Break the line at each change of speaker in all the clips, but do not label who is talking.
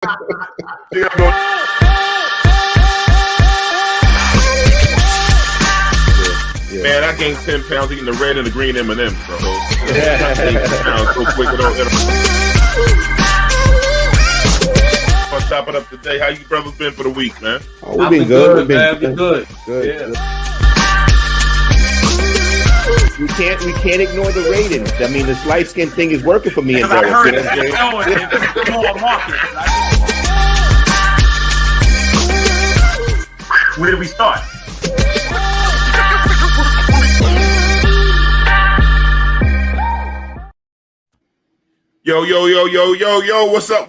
Man, I gained 10 pounds eating the red and the green M&Ms, bro. I gained 10 pounds so quick with all that. I'll chop it up today. How you brothers been for the week, man?
Oh, we've been good, man.
Been good.
Good. We can't ignore the ratings. I mean, this light skin thing is working for me and Derik.
I heard it's more market. Where do we start?
Yo, what's up?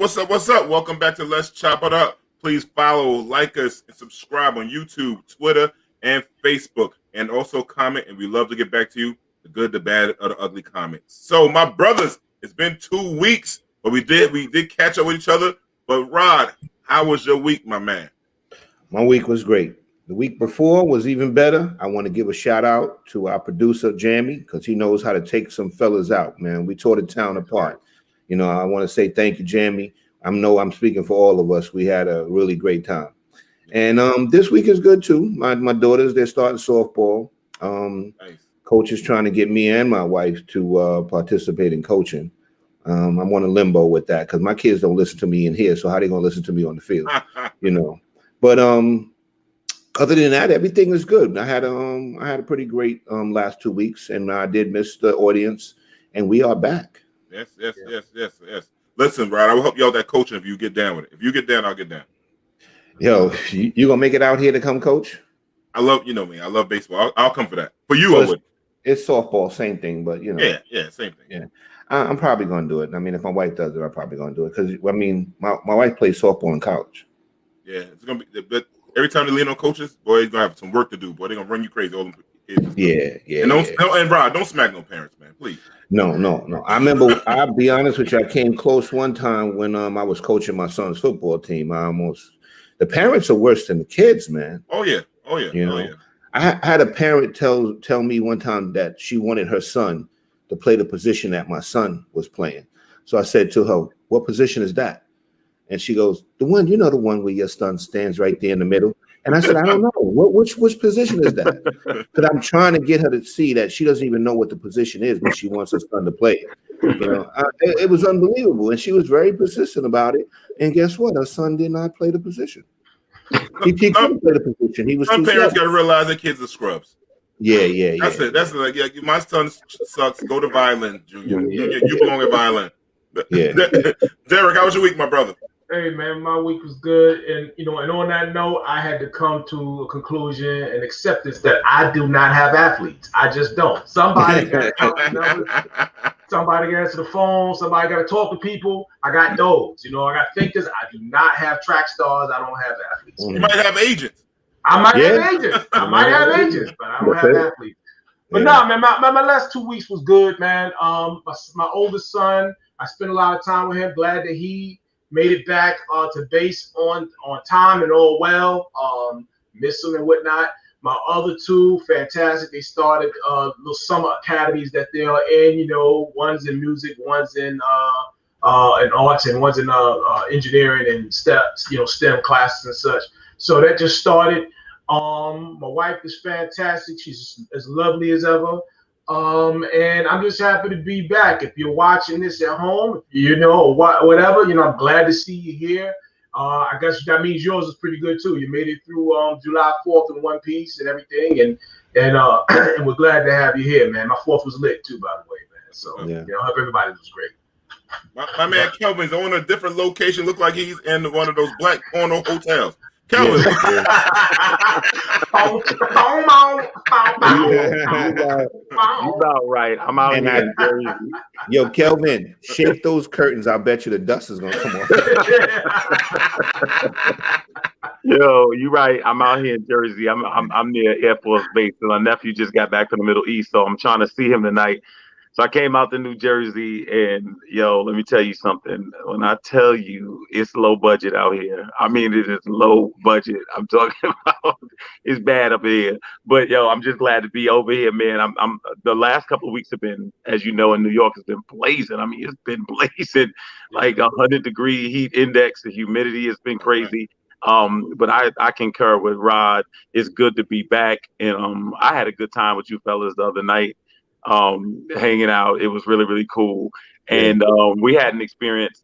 Welcome back to Let's Chop It Up. Please follow, like us, and subscribe on YouTube, Twitter, and Facebook. And also comment, and we love to get back to you, the good, the bad, or the ugly comments. So, my brothers, it's been 2 weeks, but we did catch up with each other. But Rod, how was your week, my man?
My week was great. The week before was even better. I want to give a shout out to our producer, Jamie, because he knows how to take some fellas out, man. We tore the town apart. You know, I want to say thank you, Jamie. I'm speaking for all of us. We had a really great time. And this week is good too. My daughters, they're starting softball.
Nice.
Coach is trying to get me and my wife to participate in coaching. I'm on a limbo with that because my kids don't listen to me in here. So how are they going to listen to me on the field? You know. But other than that, everything is good. I had a pretty great last 2 weeks, and I did miss the audience, and we are back.
Yes. Listen, Rod, I will help you out that coaching if you get down with it. If you get down, I'll get down.
Yo, you gonna make it out here to come coach?
I love baseball. I'll come for that. For you, I would.
It's softball, same thing, but you know.
Yeah, same thing.
Yeah, I'm probably gonna do it. I mean, if my wife does it, I'm probably gonna do it because I mean, my wife plays softball in college.
Yeah, it's gonna be. But every time they lean on coaches, boy, you're gonna have some work to do. Boy, they're gonna run you crazy. All them kids.
Yeah.
And Rod, don't smack no parents, man, please.
No. I remember. I'll be honest with you. I came close one time when I was coaching my son's football team. The parents are worse than the kids, man.
Oh yeah.
You know, I had a parent tell me one time that she wanted her son to play the position that my son was playing. So I said to her, "What position is that?" And she goes, the one where your son stands right there in the middle. And I said, I don't know. Which position is that? Because I'm trying to get her to see that she doesn't even know what the position is, but she wants her son to play it. You know, it was unbelievable. And she was very persistent about it. And guess what? Her son did not play the position. He couldn't play the position. He was
some
too
parents
slow.
got to realize their kids are scrubs.
Yeah.
That's it. That's like, yeah, my son sucks. Go to violin, Junior. You belong at violin.
Yeah.
Derik, how was your week, my brother?
Hey man, my week was good, and and on that note, I had to come to a conclusion and acceptance that I do not have athletes. I just don't. Somebody got to count the numbers. Somebody got to answer the phone. Somebody got to talk to people. I got those. I got thinkers. I do not have track stars. I don't have athletes.
You might have agents.
I might have agents. But I don't have athletes. But no, man, my last 2 weeks was good, man. My oldest son, I spent a lot of time with him. Glad that he made it back to base on time and all well. Miss them and whatnot. My other two, fantastic. They started little summer academies that they are in. One's in music, one's in arts, and one's in engineering and STEM classes and such. So that just started. My wife is fantastic. She's as lovely as ever. And I'm just happy to be back. If you're watching this at home, whatever, I'm glad to see you here. I guess that means yours is pretty good too. You made it through July 4th in one piece and everything, and and we're glad to have you here, man. My 4th was lit too, by the way, man. So I hope everybody was great.
My man Kelvin's on a different location. Look like he's in one of those black porno hotels. Kelvin.
You
about right. I'm out here.
Yo, Kelvin, shake those curtains. I bet you the dust is gonna come off.
Yo, you right. I'm out here in Jersey. I'm near Air Force Base, and my nephew just got back from the Middle East, so I'm trying to see him tonight. So I came out to New Jersey, and yo, let me tell you something. When I tell you it's low budget out here, I mean it is low budget. I'm talking about it's bad up here. But yo, I'm just glad to be over here, man. I'm the last couple of weeks have been, as you know, in New York has been blazing. I mean, it's been blazing, like 100-degree heat index. The humidity has been crazy. But I concur with Rod. It's good to be back, and I had a good time with you fellas the other night, hanging out. It was really, really cool. And we had an experience.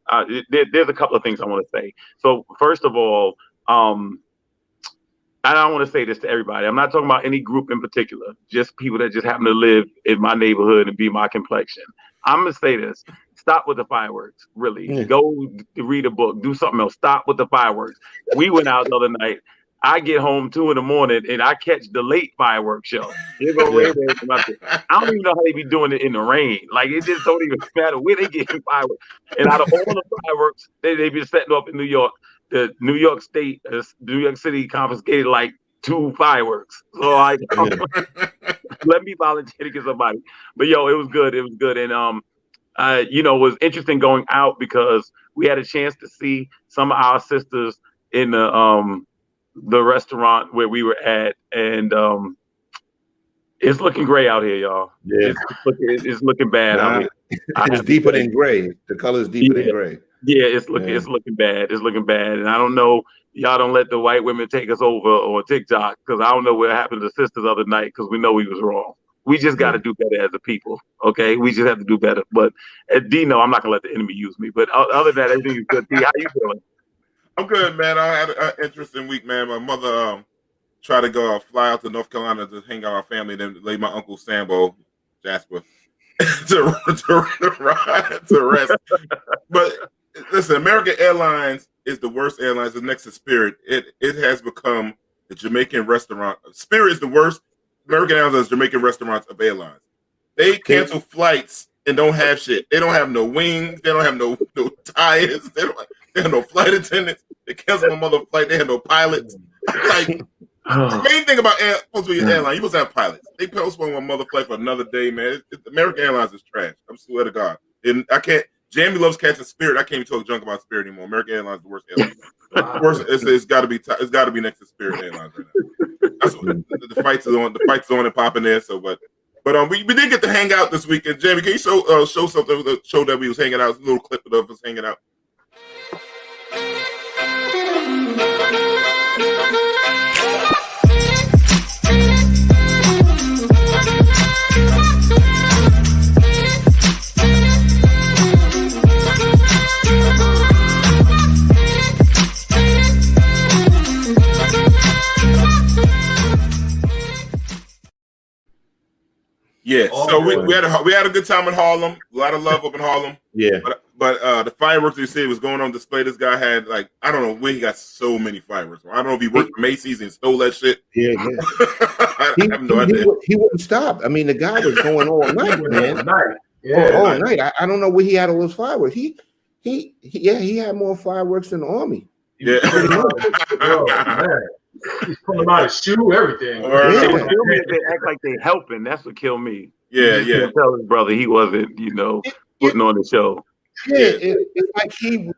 There's a couple of things I want to say. So first of all, I don't want to say this to everybody. I'm not talking about any group in particular, just people that just happen to live in my neighborhood and be my complexion. I'm going to say this. Stop with the fireworks, really.
Yeah.
Go read a book, do something else. Stop with the fireworks. We went out the other night. I get home 2 a.m. and I catch the late fireworks show. I don't even know how they be doing it in the rain. Like, it just don't even matter where they get fireworks. And out of all the fireworks they been setting up in New York, the New York City confiscated like 2 fireworks. So like, let me volunteer to get somebody. But yo, it was good. It was good. And it was interesting going out because we had a chance to see some of our sisters in the restaurant where we were at, and it's looking gray out here, y'all.
Yeah,
it's looking bad out here.
It's deeper than gray. The color is deeper than gray.
Yeah, it's looking bad. It's looking bad, and I don't know. Y'all don't let the white women take us over on TikTok, because I don't know what happened to the sisters the other night, because we know we was wrong. We just got to do better as a people, okay? We just have to do better. But at Dino, I'm not gonna let the enemy use me. But other than that, everything is good. D, how you feeling?
I'm good, man. I had an interesting week, man. My mother tried to fly out to North Carolina to hang out with our family, then lay my uncle Sambo, Jasper, to rest. But listen, American Airlines is the worst airlines. The next to Spirit. It has become the Jamaican restaurant. Spirit is the worst. American Airlines is Jamaican restaurants of airlines. They cancel flights and don't have shit. They don't have no wings. They don't have no tires. They have no flight attendants. They canceled my mother's flight. They had no pilots. Like, the main thing about airline, you must have pilots. They postponed my mother's flight for another day, man. American Airlines is trash. I swear to God. And I can't. Jamie loves catching Spirit. I can't even talk junk about Spirit anymore. American Airlines is the worst airline. Worst. It's got to be. It's got to be next to Spirit Airlines right now. That's what, the fights are on. The fights are on and popping there. So, but we did get to hang out this weekend. Jamie, can you show something? The show that we was hanging out. A little clip of us hanging out. Yeah, so we had a good time in Harlem. A lot of love up in Harlem.
Yeah,
but the fireworks you see was going on display. This guy had, like, I don't know where he got so many fireworks. I don't know if he worked for Macy's and stole that shit.
Yeah.
I have no idea.
He wouldn't stop. I mean, the guy was going all night, man. All night. I don't know where he had all those fireworks. He had more fireworks than the army.
Yeah.
Man. He's pulling out his shoe, everything.
It would kill me if they act like they helping. That's what killed me.
Yeah.
Tell his brother he wasn't, putting on the show.
Yeah, it's like he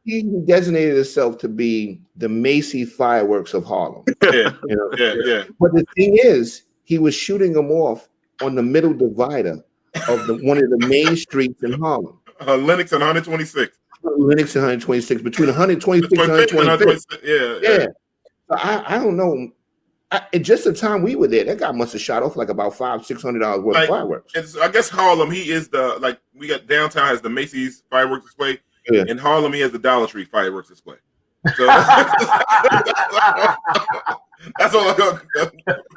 designated himself to be the Macy fireworks of Harlem.
Yeah. Yeah.
But the thing is, he was shooting them off on the middle divider of one of the main streets in Harlem.
Lenox and 126.
Lenox and 126, between 126 and 126. Yeah. So I don't know. Just the time we were there, that guy must have shot off like about $500-600 worth of fireworks.
I guess Harlem, he is we got downtown has the Macy's fireworks display. Yeah. In Harlem, he has the Dollar Tree fireworks display. So that's all I got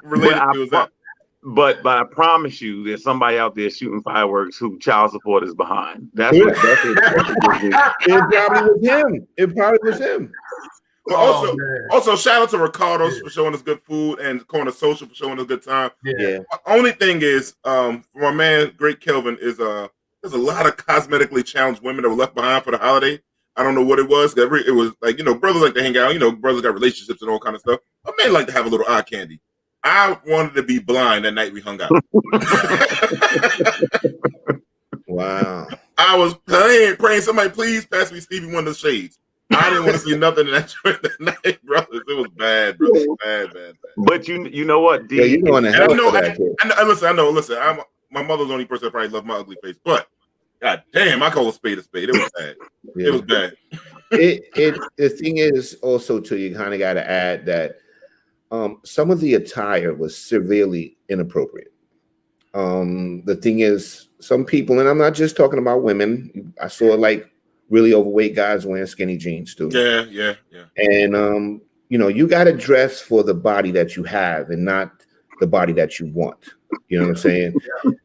related to is that.
But I promise you, there's somebody out there shooting fireworks who child support is behind. That's what
It probably was him.
But also shout out to Ricardo's for showing us good food and Corner Social for showing us a good time.
Yeah.
Only thing is, for my man, great Kelvin, is there's a lot of cosmetically challenged women that were left behind for the holiday. I don't know what it was. It was like, brothers like to hang out. Brothers got relationships and all kind of stuff. A man like to have a little eye candy. I wanted to be blind that night we hung out.
Wow.
I was praying somebody please pass me Stevie Wonder's Shades. I didn't want to see nothing in that joint that night, brothers. It was bad, brother. Bad.
But you know what, D?
Yeah, you're going to
And
hell
I know,
for that kid.
I know. Listen, my mother's the only person that probably loved my ugly face, but God damn, I call a spade a spade. It was bad.
Yeah.
It was bad.
The thing is also too, you kind of got to add that some of the attire was severely inappropriate. The thing is, some people, and I'm not just talking about women. I saw like really overweight guys wearing skinny jeans too.
Yeah.
And you got to dress for the body that you have and not the body that you want. You know what I'm saying?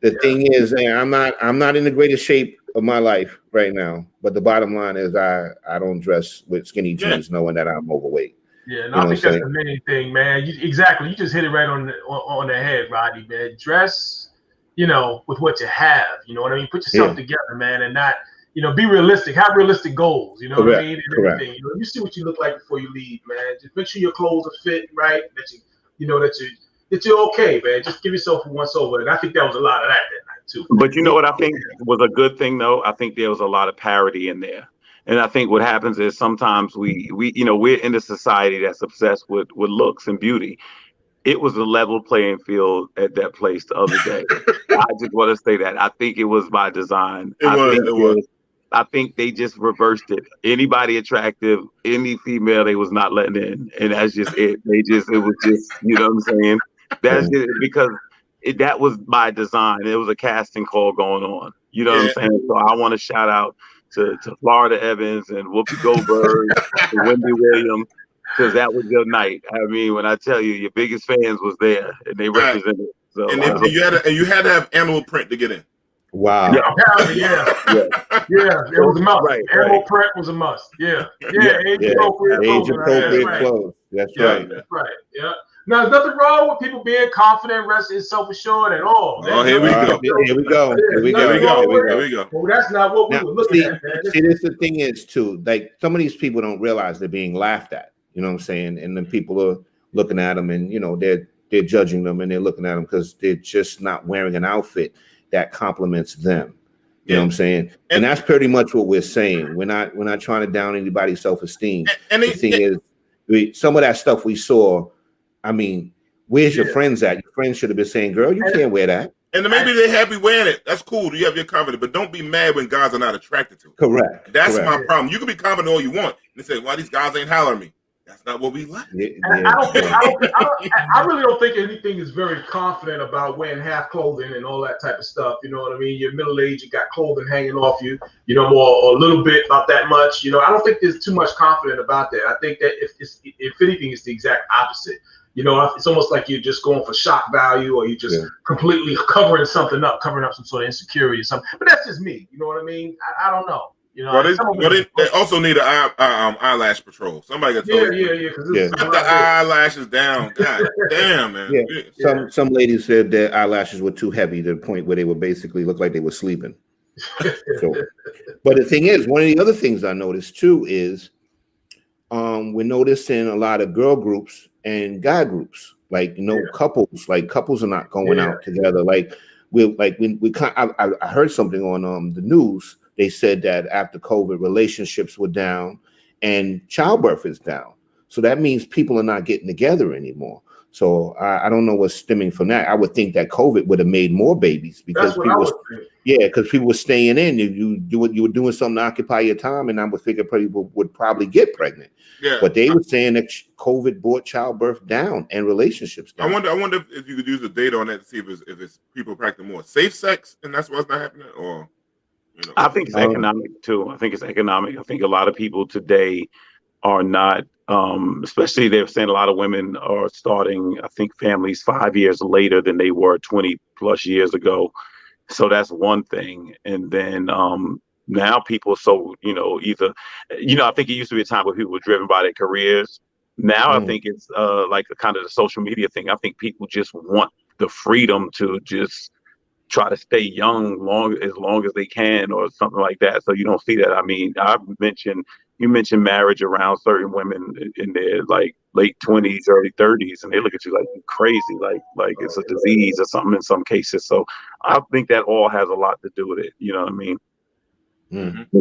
The thing is, I'm not in the greatest shape of my life right now, but the bottom line is I don't dress with skinny jeans knowing that I'm overweight.
Yeah, and I think that's the main thing, man. You just hit it right on the head, Rodney, man. Dress, with what you have. You know what I mean? Put yourself together, man, and not, be realistic. Have realistic goals. You know what I mean? And everything. You see what you look like before you leave, man. Just make sure your clothes are fit right. That you're okay, man. Just give yourself a once over. And I think there was a lot of that night too.
But you know what I think was a good thing though? I think there was a lot of parity in there. And I think what happens is sometimes we're in a society that's obsessed with looks and beauty. It was a level playing field at that place the other day. I just want to say that. I think it was by design. I think they just reversed it. Anybody attractive, any female, they was not letting in. And that's just it. It was just, you know what I'm saying? That's it, because that was by design. There was a casting call going on. You know what I'm saying? So I want to shout out to Florida Evans and Whoopi Goldberg, and Wendy Williams, because that was your night. I mean, when I tell you, your biggest fans was there and they represented. So
and you had to have animal print to get in.
Wow.
Yeah. It was a must. Right, animal print was a must. Yeah. Age appropriate
clothes. That's right.
That's right. Yeah. Now, there's nothing wrong with people being confident, rested, self-assured at all.
Oh, here we go.
Well, that's not what we were looking at, man.
See, this the thing is too. Like some of these people don't realize they're being laughed at. You know what I'm saying? And then people are looking at them, and they're judging them, and they're looking at them because they're just not wearing an outfit that compliments them. You know what I'm saying? And that's pretty much what we're saying. We're not trying to down anybody's self-esteem. And the thing is, some of that stuff we saw. I mean, where's your friends at? Your friends should have been saying, "Girl, you can't wear that."
And maybe they're happy wearing it. That's cool. You have your confidence, but don't be mad when guys are not attracted to it.
Correct.
That's my problem. You can be confident all you want and say, "Why these guys ain't hollering me?" That's not what we like.
I really don't think anything is very confident about wearing half clothing and all that type of stuff. You know what I mean? You're middle aged, you got clothing hanging off you, or a little bit, about that much. I don't think there's too much confident about that. I think that if anything, it's the exact opposite. It's almost like you're just going for shock value, or you're just completely covering something up, covering up some sort of insecurity or something. But that's just me. You know what I mean? I don't know.
They also need an eyelash patrol. Somebody got told put the eyelashes down. God damn, man.
Yeah. Some ladies said their eyelashes were too heavy to the point where they would basically look like they were sleeping. But the thing is, one of the other things I noticed too is we're noticing a lot of girl groups and guy groups, couples. Like couples are not going out together. I heard something on the news. They said that after COVID, relationships were down and childbirth is down. So that means people are not getting together anymore. So I don't know what's stemming from that. I would think that COVID would have made more babies because people were staying in. You were doing something to occupy your time, and I would figure people would probably get pregnant. Yeah. But they were saying that COVID brought childbirth down and relationships down.
I wonder if you could use the data on that to see if it's people practicing more safe sex, and that's what's not happening, or.
I think it's economic too. I think it's economic. I think a lot of people today are not, especially they're saying a lot of women are starting, I think, families 5 years later than they were 20 plus years ago. So that's one thing. And then now people, I think it used to be a time where people were driven by their careers. Now I think it's like the kind of the social media thing. I think people just want the freedom to just try to stay young as long as they can or something like that. So you don't see that. I mean, I've mentioned you mentioned marriage around certain women in their like late 20s, early 30s, and they look at you like you're crazy, like it's a disease or something in some cases. So I think that all has a lot to do with it. You know what I mean?
Mm-hmm.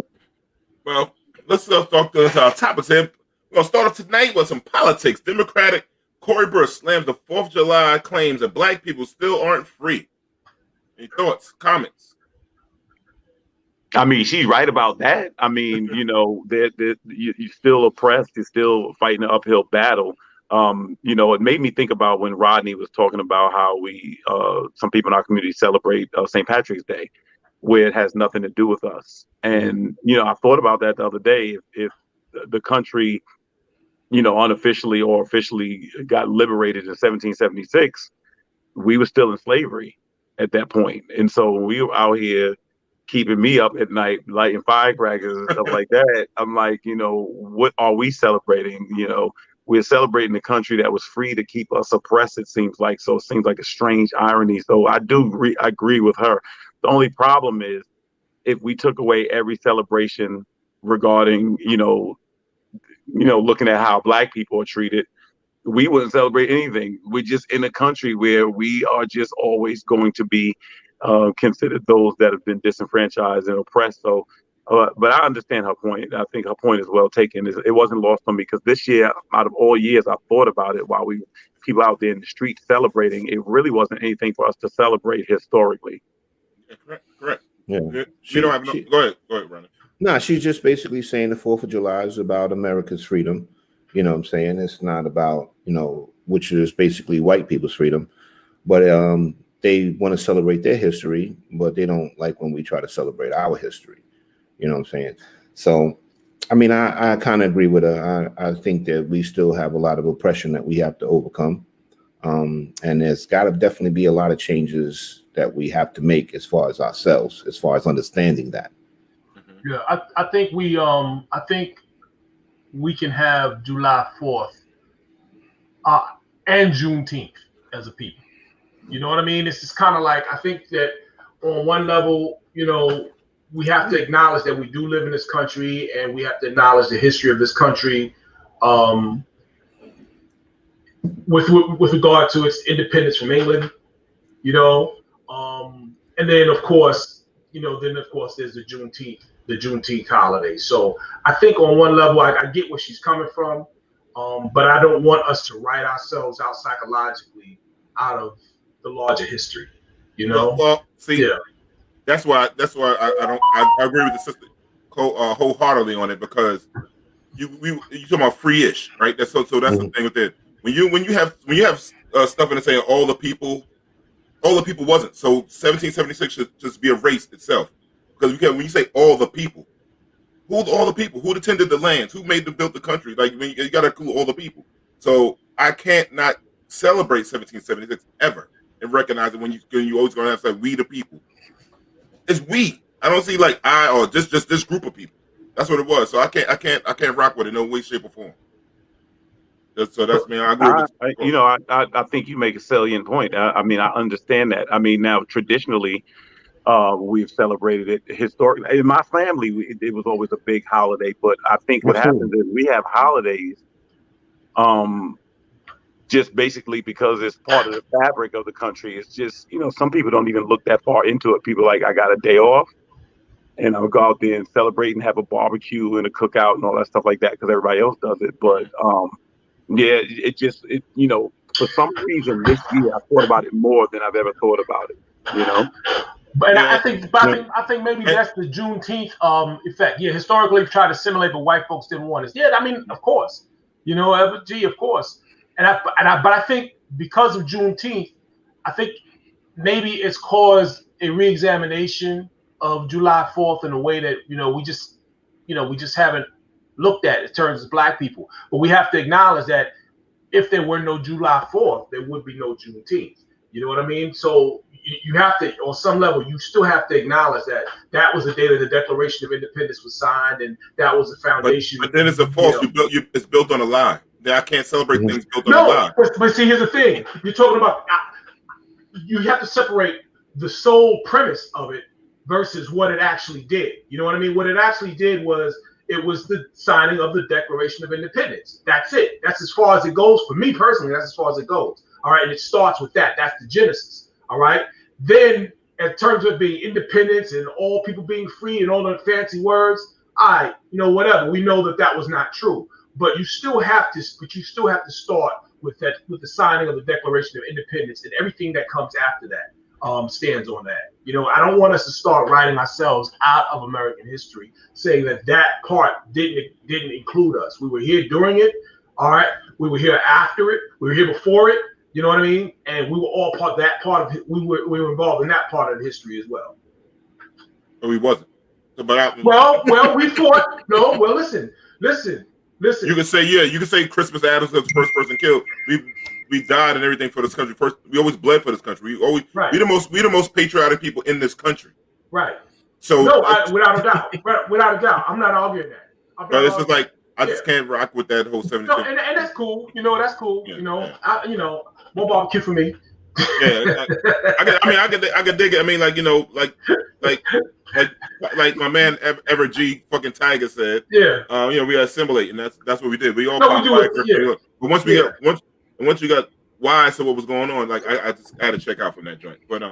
Well, let's talk to topics here. We're gonna start off tonight with some politics. Democratic Cori Bush slams the 4th of July claims that black people still aren't free. Any thoughts, comments?
I mean, she's right about that. I mean, you know, you're still oppressed. You're still fighting an uphill battle. You know, it made me think about when Rodney was talking about how some people in our community celebrate St. Patrick's Day, where it has nothing to do with us. And, you know, I thought about that the other day. If the country, you know, unofficially or officially got liberated in 1776, we were still in slavery at that point. And so we were out here keeping me up at night, lighting firecrackers and stuff like that. I'm like, you know, what are we celebrating? You know, we're celebrating the country that was free to keep us oppressed, it seems like. So it seems like a strange irony. So I do agree with her. The only problem is if we took away every celebration regarding, you know, looking at how black people are treated, we wouldn't celebrate anything. We're just in a country where we are just always going to be considered those that have been disenfranchised and oppressed. So, but I understand her point. I think her point is well taken. It wasn't lost on me because this year, out of all years, I thought about it while people out there in the street celebrating. It really wasn't anything for us to celebrate historically.
Yeah, correct.
Yeah.
Go ahead, Ronnie.
No, she's just basically saying the 4th of July is about America's freedom. You know what I'm saying? It's not about, you know, which is basically white people's freedom. But they want to celebrate their history, but they don't like when we try to celebrate our history. You know what I'm saying? So, I mean, I kind of agree with her. I think that we still have a lot of oppression that we have to overcome. And there's got to definitely be a lot of changes that we have to make as far as ourselves, as far as understanding that.
Yeah, I think we can have July 4th and Juneteenth as a people. You know what I mean? It's just kind of like, I think that on one level, you know, we have to acknowledge that we do live in this country and we have to acknowledge the history of this country with regard to its independence from England, you know. And then, of course, there's the Juneteenth holiday. So I think on one level, I get where she's coming from, but I don't want us to write ourselves out psychologically out of the larger history, you know.
Well, see, yeah. That's why I agree with the sister wholeheartedly on it, because you talking about free-ish, right? That's that's the thing with it. When you have stuff in it saying all the people wasn't. So 1776 should just be erased itself, because when you say all the people, who are all the people? Who attended the lands? Who built the country? Like, you got to include all the people. So I can't not celebrate 1776 ever and recognize it when you always going to have to say we the people. It's we. I don't see like I or just this group of people. That's what it was. So I can't rock with it in no way, shape, or form. So that's me. I agree with you.
I think you make a salient point. I mean, I understand that. I mean, now traditionally, we've celebrated it historically. In my family, it was always a big holiday. But I think what happens is we have holidays, just basically because it's part of the fabric of the country. It's just, some people don't even look that far into it. People are like, I got a day off, and I'll go out there and celebrate and have a barbecue and a cookout and all that stuff like that because everybody else does it. But yeah, for some reason this year I thought about it more than I've ever thought about it.
But yeah. I think maybe that's the Juneteenth effect. Yeah, historically we've tried to simulate, but white folks didn't want us. Yeah, I mean, of course, of course. But I think because of Juneteenth, I think maybe it's caused a reexamination of July 4th in a way that we just haven't looked at in terms of Black people. But we have to acknowledge that if there were no July 4th, there would be no Juneteenth. You know what I mean? So you have to, on some level, you still have to acknowledge that was the day that the Declaration of Independence was signed, and that was the foundation.
But then it's a false. It's built on a lie. I can't celebrate things built on a lie.
But see, here's the thing. You're talking about, you have to separate the sole premise of it versus what it actually did. You know what I mean? What it actually did was It was the signing of the Declaration of Independence. That's it. That's as far as it goes for me personally. That's as far as it goes. All right, and it starts with that. That's the genesis. All right. Then, in terms of being independence and all people being free and all the fancy words, whatever. We know that was not true. But you still have to start with the signing of the Declaration of Independence, and everything that comes after that stands on that. I don't want us to start writing ourselves out of American history, saying that part didn't include us. We were here during it, all right. We were here after it. We were here before it. You know what I mean? And we were all part of it. We were involved in that part of the history as well.
No, we wasn't. But
we fought. No, well, listen. You
can say Christmas Adams was the first person killed. We died and everything for this country. First, we always bled for this country. We the most patriotic people in this country.
Right.
So
without a doubt. I'm not arguing that.
But it's just like I just can't rock with that whole 70s.
No, and that's cool. That's cool. Yeah, more barbecue for me.
Yeah, I can dig it. I mean, like my man Ever G fucking Tiger said.
Yeah.
We assimilate, and that's what we did. We all But once you got why, so what was going on? Like I just had to check out from that joint. But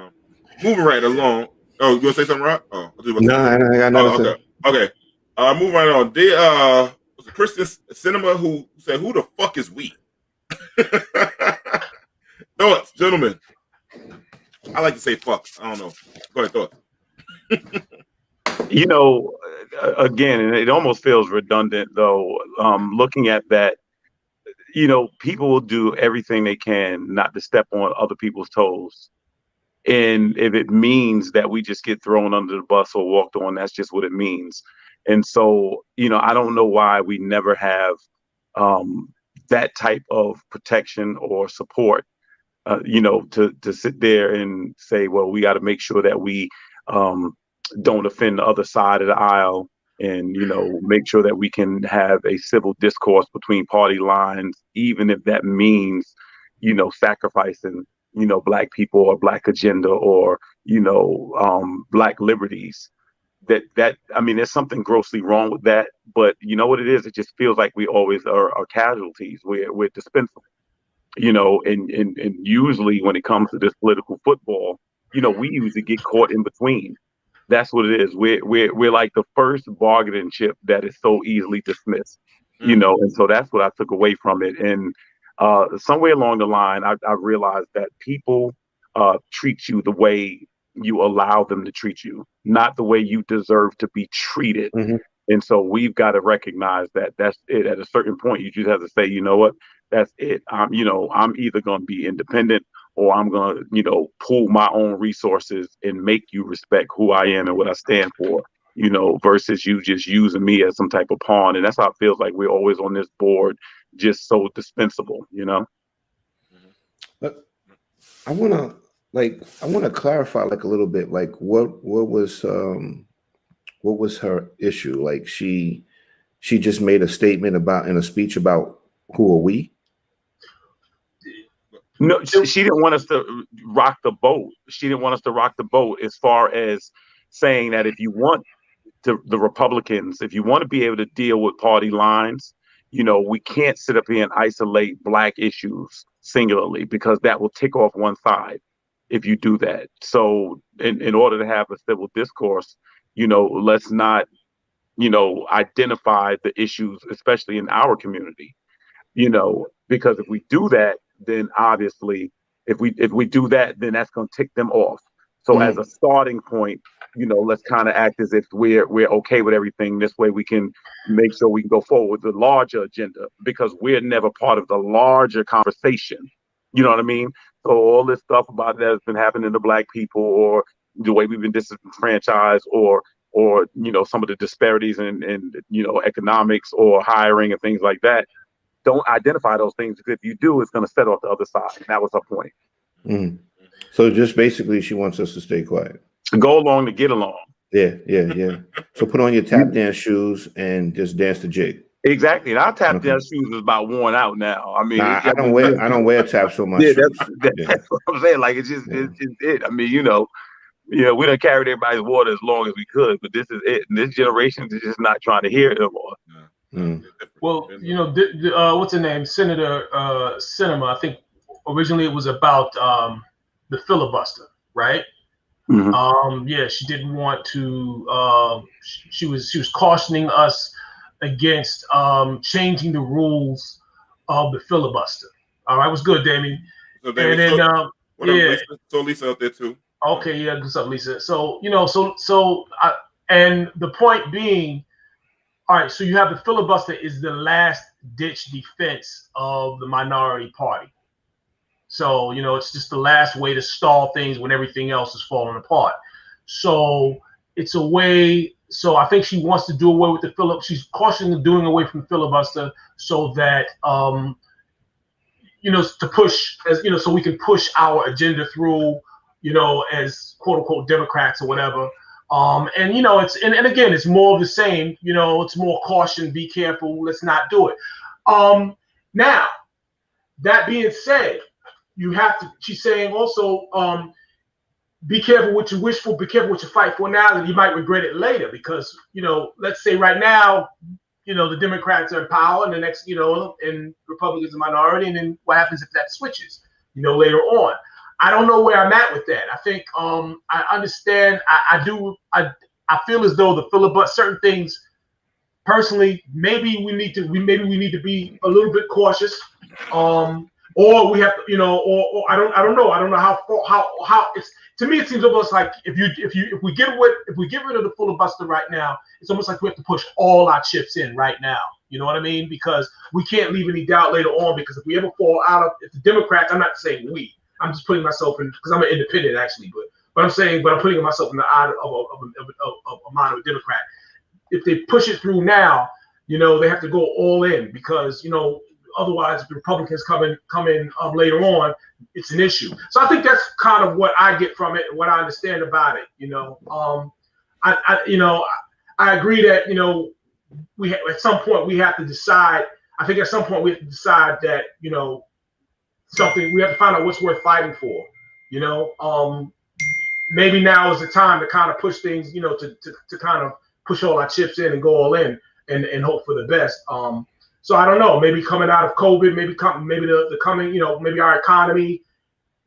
moving right along. Oh, you want to say something, Rob? Oh,
no, I got nothing.
Okay. Moving right on. Was it Christian Cinema who said, "Who the fuck is we?" Thoughts, gentlemen. I like to say fuck. I don't know. Go ahead, thoughts.
Again, and it almost feels redundant though, looking at that, people will do everything they can not to step on other people's toes. And if it means that we just get thrown under the bus or walked on, that's just what it means. And so, I don't know why we never have that type of protection or support, to sit there and say, well, we got to make sure that we don't offend the other side of the aisle and, make sure that we can have a civil discourse between party lines, even if that means, sacrificing, Black people or Black agenda or, Black liberties. There's something grossly wrong with that. But you know what it is? It just feels like we always are casualties. We're dispensable, and usually when it comes to this political football, we usually get caught in between. That's what it is. We're like the first bargaining chip that is so easily dismissed, and so that's what I took away from it. And somewhere along the line, I realized that people treat you the way you allow them to treat you, not the way you deserve to be treated.
Mm-hmm.
And so we've got to recognize that that's it. At a certain point, you just have to say, you know what, that's it. I'm either going to be independent or I'm going to, pool my own resources and make you respect who I am and what I stand for, versus you just using me as some type of pawn. And that's how it feels like we're always on this board, just so dispensable,
But I want to clarify a little bit, what was her issue? Like she just made a statement in a speech about who are we?
No, she didn't want us to rock the boat. She didn't want us to rock the boat as far as saying that if you want the Republicans, if you want to be able to deal with party lines, we can't sit up here and isolate Black issues singularly because that will tick off one side if you do that. So in order to have a civil discourse, let's not, identify the issues, especially in our community, because if we do that, then obviously if we do that, then that's going to tick them off. So as a starting point, let's kind of act as if we're okay with everything. This way we can make sure we can go forward with the larger agenda because we're never part of the larger conversation. You know what I mean? So all this stuff about that has been happening to Black people or the way we've been disenfranchised or some of the disparities in economics or hiring and things like that. Don't identify those things because if you do, it's going to set off the other side. And that was her point.
Mm. So just basically, she wants us to stay quiet.
Go along to get along.
Yeah. So put on your tap dance shoes and just dance the jig.
Exactly. And our tap dance shoes is about worn out now. I mean,
I don't wear taps so much.
Yeah, that's what I'm saying. Like it's just it's it. I mean, we done carried everybody's water as long as we could, but this is it. And this generation is just not trying to hear it anymore.
Well, what's her name? Senator Sinema. I think originally it was about the filibuster, right?
Mm-hmm.
She didn't want to. She was cautioning us against changing the rules of the filibuster. All right, what's good, Damien?
So then, Lisa out there too.
Okay, yeah, what's up, Lisa? So and the point being, all right, so you have the filibuster is the last ditch defense of the minority party. So, it's just the last way to stall things when everything else is falling apart. So it's a way. So I think she wants to do away with the filibuster. She's cautioning doing away from the filibuster so that, to push, so we can push our agenda through, as quote unquote Democrats or whatever. And again, it's more of the same. It's more caution, be careful, let's not do it. Now, that being said, you have to. She's saying also, be careful what you wish for, be careful what you fight for now, and you might regret it later. Because let's say right now, the Democrats are in power, and the next, and Republicans are minority, and then what happens if that switches, later on? I don't know where I'm at with that. I think I understand. I feel as though the filibuster, certain things, personally, maybe we need to be a little bit cautious. Or we have to, or I don't know. I don't know how it's. To me, it seems almost like if we get rid of the filibuster right now, it's almost like we have to push all our chips in right now. You know what I mean? Because we can't leave any doubt later on. Because if we ever fall out of, if the Democrats, I'm not saying we, I'm just putting myself in, because I'm an independent actually, but I'm putting myself in the eye of a moderate Democrat. If they push it through now, they have to go all in because otherwise, if the Republicans come in later on, it's an issue. So I think that's kind of what I get from it and what I understand about it. I agree that at some point we have to decide. I think at some point we have to decide that something, we have to find out what's worth fighting for. Maybe now is the time to kind of push things. To kind of push all our chips in and go all in and hope for the best. So I don't know. Maybe coming out of COVID, maybe the coming, maybe our economy,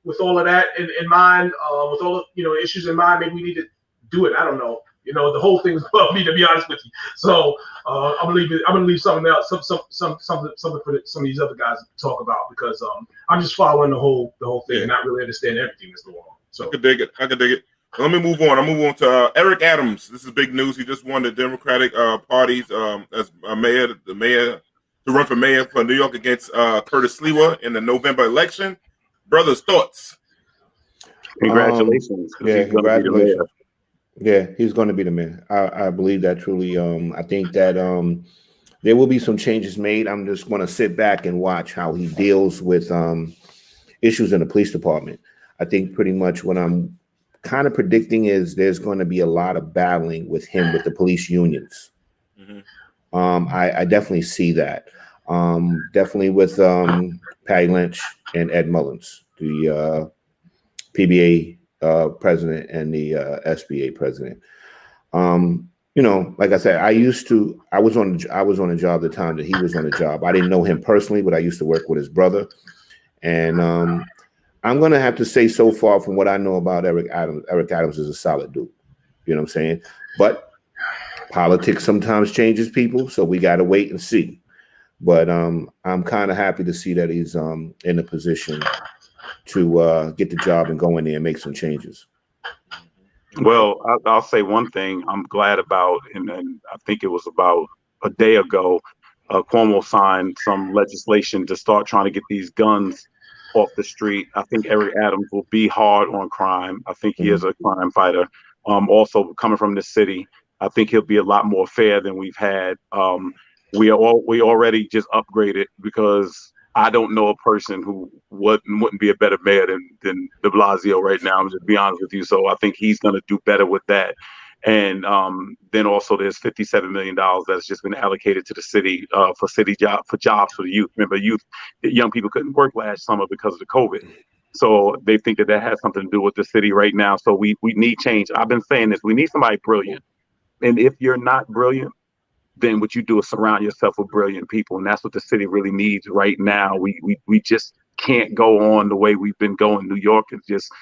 with all of that in mind, with all the issues in mind, maybe we need to do it. I don't know. The whole thing is above me, to be honest with you. So I'm gonna leave something else, something for some of these other guys to talk about, because I'm just following the whole thing, and not really understanding everything that's going on. So
I can dig it. Let me move on. I'll move on to Eric Adams. This is big news. He just won the Democratic Party's as mayor to run for mayor for New York against Curtis Sliwa in the November election. Brothers, thoughts?
Congratulations.
Congratulations. Yeah, he's going to be the mayor. I believe that truly. I think that there will be some changes made. I'm just going to sit back and watch how he deals with issues in the police department. I think pretty much what I'm kind of predicting is there's going to be a lot of battling with him with the police unions. Mm-hmm. I definitely see that. Definitely with Patty Lynch and Ed Mullins, the PBA president and the SBA president. Like I said, I was on a job at the time that he was on a job. I didn't know him personally, but I used to work with his brother. And I'm going to have to say, so far from what I know about Eric Adams is a solid dude. You know what I'm saying? But politics sometimes changes people, so we got to wait and see. But I'm kind of happy to see that he's in a position to get the job and go in there and make some changes.
Well, I'll say one thing I'm glad about, and I think it was about a day ago, Cuomo signed some legislation to start trying to get these guns off the street. I think Eric Adams will be hard on crime. I think he is a crime fighter. Also, coming from the city, I think he'll be a lot more fair than we've had. We already just upgraded, because I don't know a person who wouldn't be a better mayor than de Blasio right now. I'm just be honest with you. So I think he's going to do better with that. And then also there's $57 million that's just been allocated to the city for jobs for the youth. Remember, young people couldn't work last summer because of the COVID. So they think that has something to do with the city right now. So we need change. I've been saying this. We need somebody brilliant. And if you're not brilliant, then what you do is surround yourself with brilliant people. And that's what the city really needs right now. We just can't go on the way we've been going. New York is just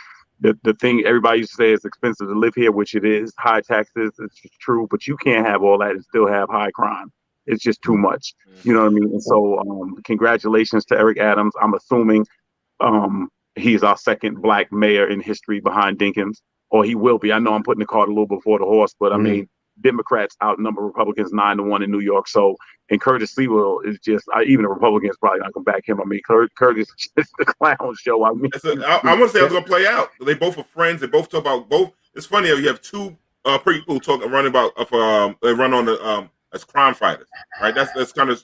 the thing everybody used to say it's expensive to live here, which it is. High taxes, it's true, but you can't have all that and still have high crime. It's just too much. You know what I mean? And so congratulations to Eric Adams. I'm assuming he's our second black mayor in history behind Dinkins, or he will be. I know I'm putting the cart a little before the horse, but I mean, Democrats outnumber Republicans 9-1 in New York. So, and Curtis Sewell is just, even the Republicans probably not going to back him. I mean, Curtis is just a clown show. I mean,
I want to say it's going to play out. They both are friends. They both talk about both. It's funny how you have two people running about they run on the as crime fighters, right? That's kind of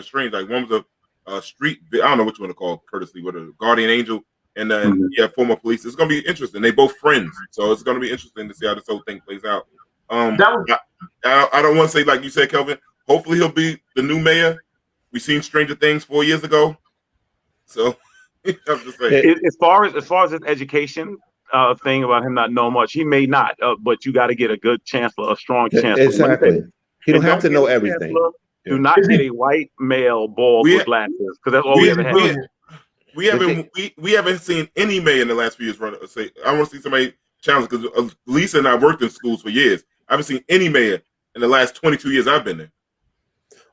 strange. Like one was a street, I don't know which one to call Curtis Lee, but a guardian angel, and then former police. It's going to be interesting. They both friends, so it's going to be interesting to see how this whole thing plays out. I don't want to say, like you said, Kelvin, hopefully he'll be the new mayor. We seen Stranger Things 4 years ago. So I'm just saying.
As far as his education thing about him not knowing much, he may not, but you got to get a good chancellor, a strong chancellor.
Exactly. You don't have to know everything.
Do not get a white male bald with glasses, because that's all we ever had.
We haven't seen any mayor in the last few years run. Say, I want to see somebody challenge, because Lisa and I worked in schools for years. I haven't seen any mayor in the last 22 years I've been there.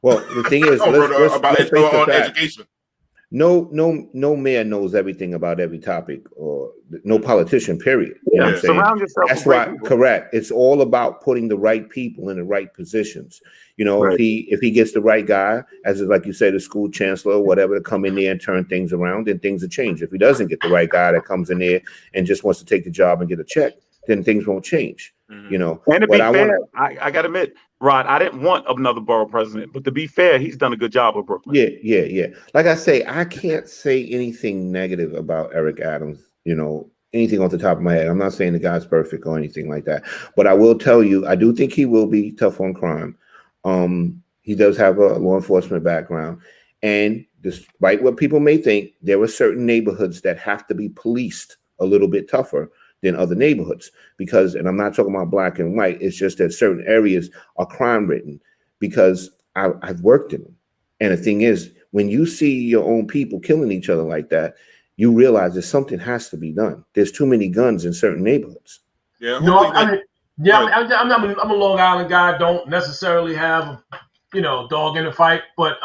Well, the thing is, let's face the fact.
Education.
No mayor knows everything about every topic, or no politician, period. You know what I'm saying?
Surround yourself
That's right. Correct. It's all about putting the right people in the right positions. You know, if he gets the right guy, as like you said, the school chancellor or whatever, to come in there and turn things around, then things will change. If he doesn't get the right guy that comes in there and just wants to take the job and get a check, then things won't change. You know,
and to be fair, I got to admit, Rod, I didn't want another borough president, but to be fair, he's done a good job with Brooklyn.
Yeah. Like I say, I can't say anything negative about Eric Adams, you know, anything off the top of my head. I'm not saying the guy's perfect or anything like that, but I will tell you, I do think he will be tough on crime. He does have a law enforcement background, and despite what people may think, there are certain neighborhoods that have to be policed a little bit tougher than other neighborhoods, because, and I'm not talking about black and white, it's just that certain areas are crime ridden, because I've worked in them. And the thing is, when you see your own people killing each other like that, you realize that something has to be done. There's too many guns in certain neighborhoods.
Yeah, I'm a Long Island guy. Don't necessarily have, dog in the fight, but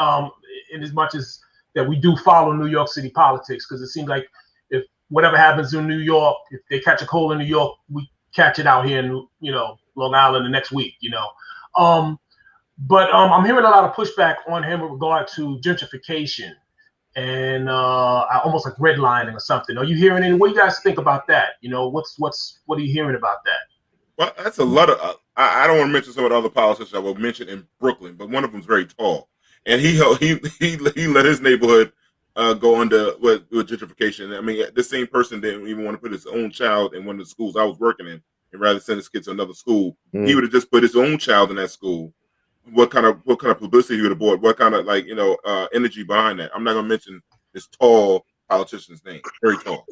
in as much as that we do follow New York City politics, because it seems like if whatever happens in New York, if they catch a cold in New York, we catch it out here in Long Island the next week. But I'm hearing a lot of pushback on him with regard to gentrification and almost like redlining or something. Are you hearing any? What do you guys think about that? What are you hearing about that?
Well, that's a lot of. I don't want to mention some of the other politicians I will mention in Brooklyn, but one of them's very tall, and he let his neighborhood go under with gentrification. I mean, the same person didn't even want to put his own child in one of the schools I was working in, and rather send his kid to another school, he would have just put his own child in that school. What kind of publicity he would have bought? What kind of energy behind that? I'm not gonna mention this tall politician's name. Very tall.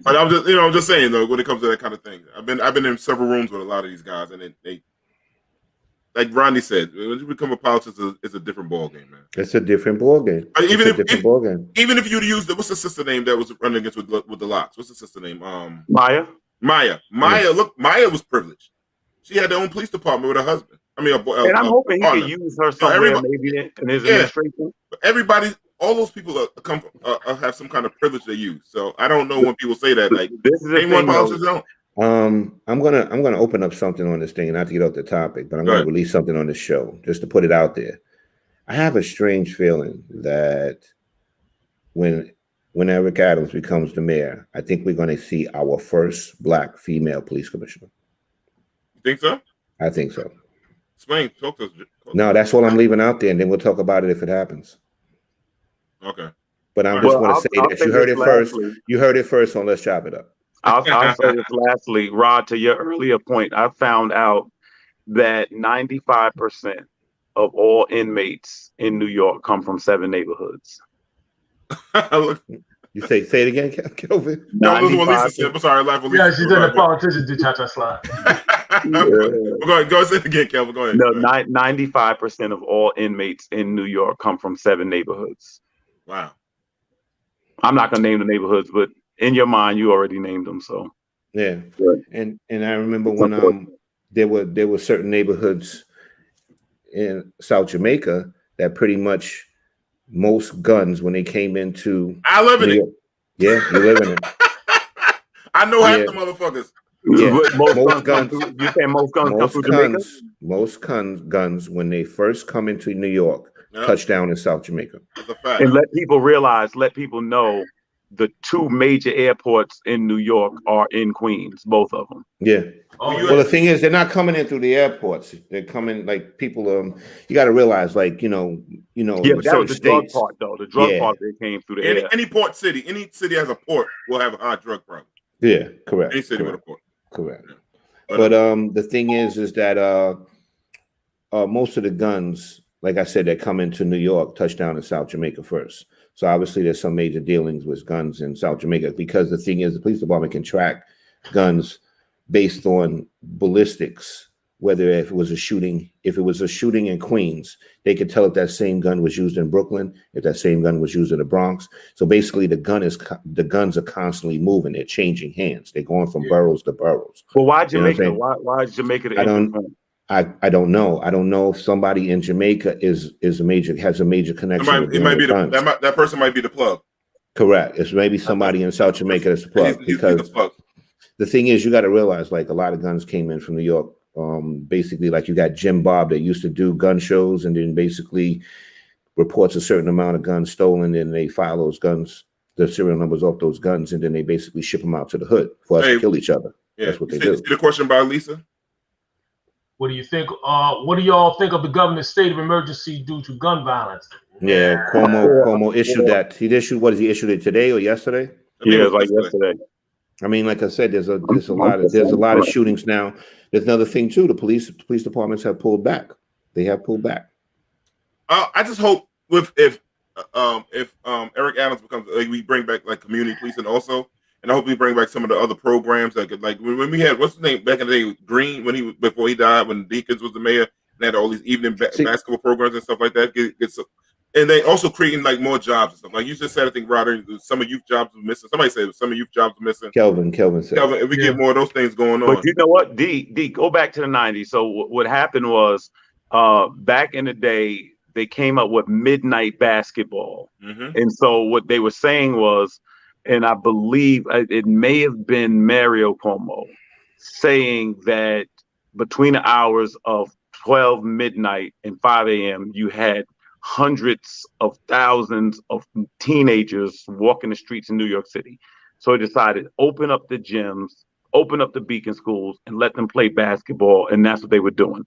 But I'm just saying though, when it comes to that kind of thing, I've been in several rooms with a lot of these guys, and they like Rodney said, when you become a politician, it's a different ball game, man.
It's a different ball game.
Even if you'd use what's the sister name that was running against with the Locks? What's the sister name?
Maya.
Look, Maya was privileged. She had her own police department with her husband. I mean,
and I'm hoping he can use her somewhere, maybe in his administration.
Everybody, all those people have some kind of privilege they use. So I don't know when people say that. Like,
this is anyone politicians don't.
I'm gonna open up something on this thing, not to get off the topic, but I'm gonna release something on this show just to put it out there. I have a strange feeling that when Eric Adams becomes the mayor, I think we're going to see our first black female police commissioner.
You think so?
I think so.
Explain. Talk to us.
No, that's what I'm leaving out there, and then we'll talk about it if it happens.
Okay.
But I just want to say that you heard it first. You heard it first, so let's chop it up.
I'll say this lastly, Rod, to your earlier point, I found out that 95% of all inmates in New York come from 7 neighborhoods.
You say it again, Kelvin?
No, listen what Lisa said. I'm sorry, laugh with Lisa.
Yeah, she's in the politicians do cha-cha slide.
Go say it again, Kelvin. Go ahead.
No, 95% of all inmates in New York come from 7 neighborhoods.
Wow.
I'm not gonna name the neighborhoods, but in your mind, you already named them. So
yeah. And I remember when there were certain neighborhoods in South Jamaica that pretty much most guns when they came into
I live in it.
Yeah, you live in it.
I know half the motherfuckers.
Yeah,
most guns. You saying most guns come from Jamaica?
Most guns when they first come into New York, touchdown in South Jamaica.
That's a fact.
And let people know the 2 major airports in New York are in Queens, both of them.
Yeah. Well, the thing is, they're not coming in through the airports. They're coming like people. You got to realize, like
Yeah, that was the drug part, though. The drug part they came through the air.
Any port city, any city has a port will have a high drug problem.
Yeah, correct.
Any city with a port.
Correct. Yeah. But the thing is that most of the guns, like I said, that come into New York touchdown in South Jamaica first. So obviously there's some major dealings with guns in South Jamaica, because the thing is the police department can track guns based on ballistics, whether if it was a shooting in Queens, they could tell if that same gun was used in Brooklyn, if that same gun was used in the Bronx. So basically the guns are constantly moving. They're changing hands. They're going from boroughs to boroughs.
Well, why Jamaica? You know why is Jamaica the entry point?
I don't know. I don't know if somebody in Jamaica has a major connection.
That person might be the plug.
Correct. It's maybe somebody in South Jamaica that's the plug. Because the thing is, you got to realize, like, a lot of guns came in from New York. Basically, like, you got Jim Bob that used to do gun shows, and then basically reports a certain amount of guns stolen, and they file those guns, the serial numbers off those guns, and then they basically ship them out to the hood for us to kill each other. Yeah, that's what they do.
See the question by Lisa?
What do you think? What do y'all think of the government's state of emergency due to gun violence?
Yeah, Cuomo issued that. He issued it today or yesterday?
Yeah, it was like yesterday.
I mean, like I said, there's a lot of shootings now. There's another thing too. The police departments have pulled back. They have pulled back.
I just hope if Eric Adams becomes, like, we bring back like community policing also. And I hope we bring back some of the other programs, like when we had, what's his name back in the day, Green, before he died, when Deacons was the mayor, and had all these evening basketball programs and stuff like that. And they also creating like more jobs and stuff. Like you just said, I think, Rodney, some of youth jobs are missing. Somebody said some of youth jobs are missing.
Kelvin said.
Kelvin, if we get more of those things going on.
But you know what, D, go back to the 90s. So what happened was, back in the day, they came up with midnight basketball. Mm-hmm. And so what they were saying was, and I believe it may have been Mario Cuomo saying that between the hours of 12 midnight and 5 a.m., you had hundreds of thousands of teenagers walking the streets in New York City. So he decided, open up the gyms, open up the beacon schools, and let them play basketball. And that's what they were doing.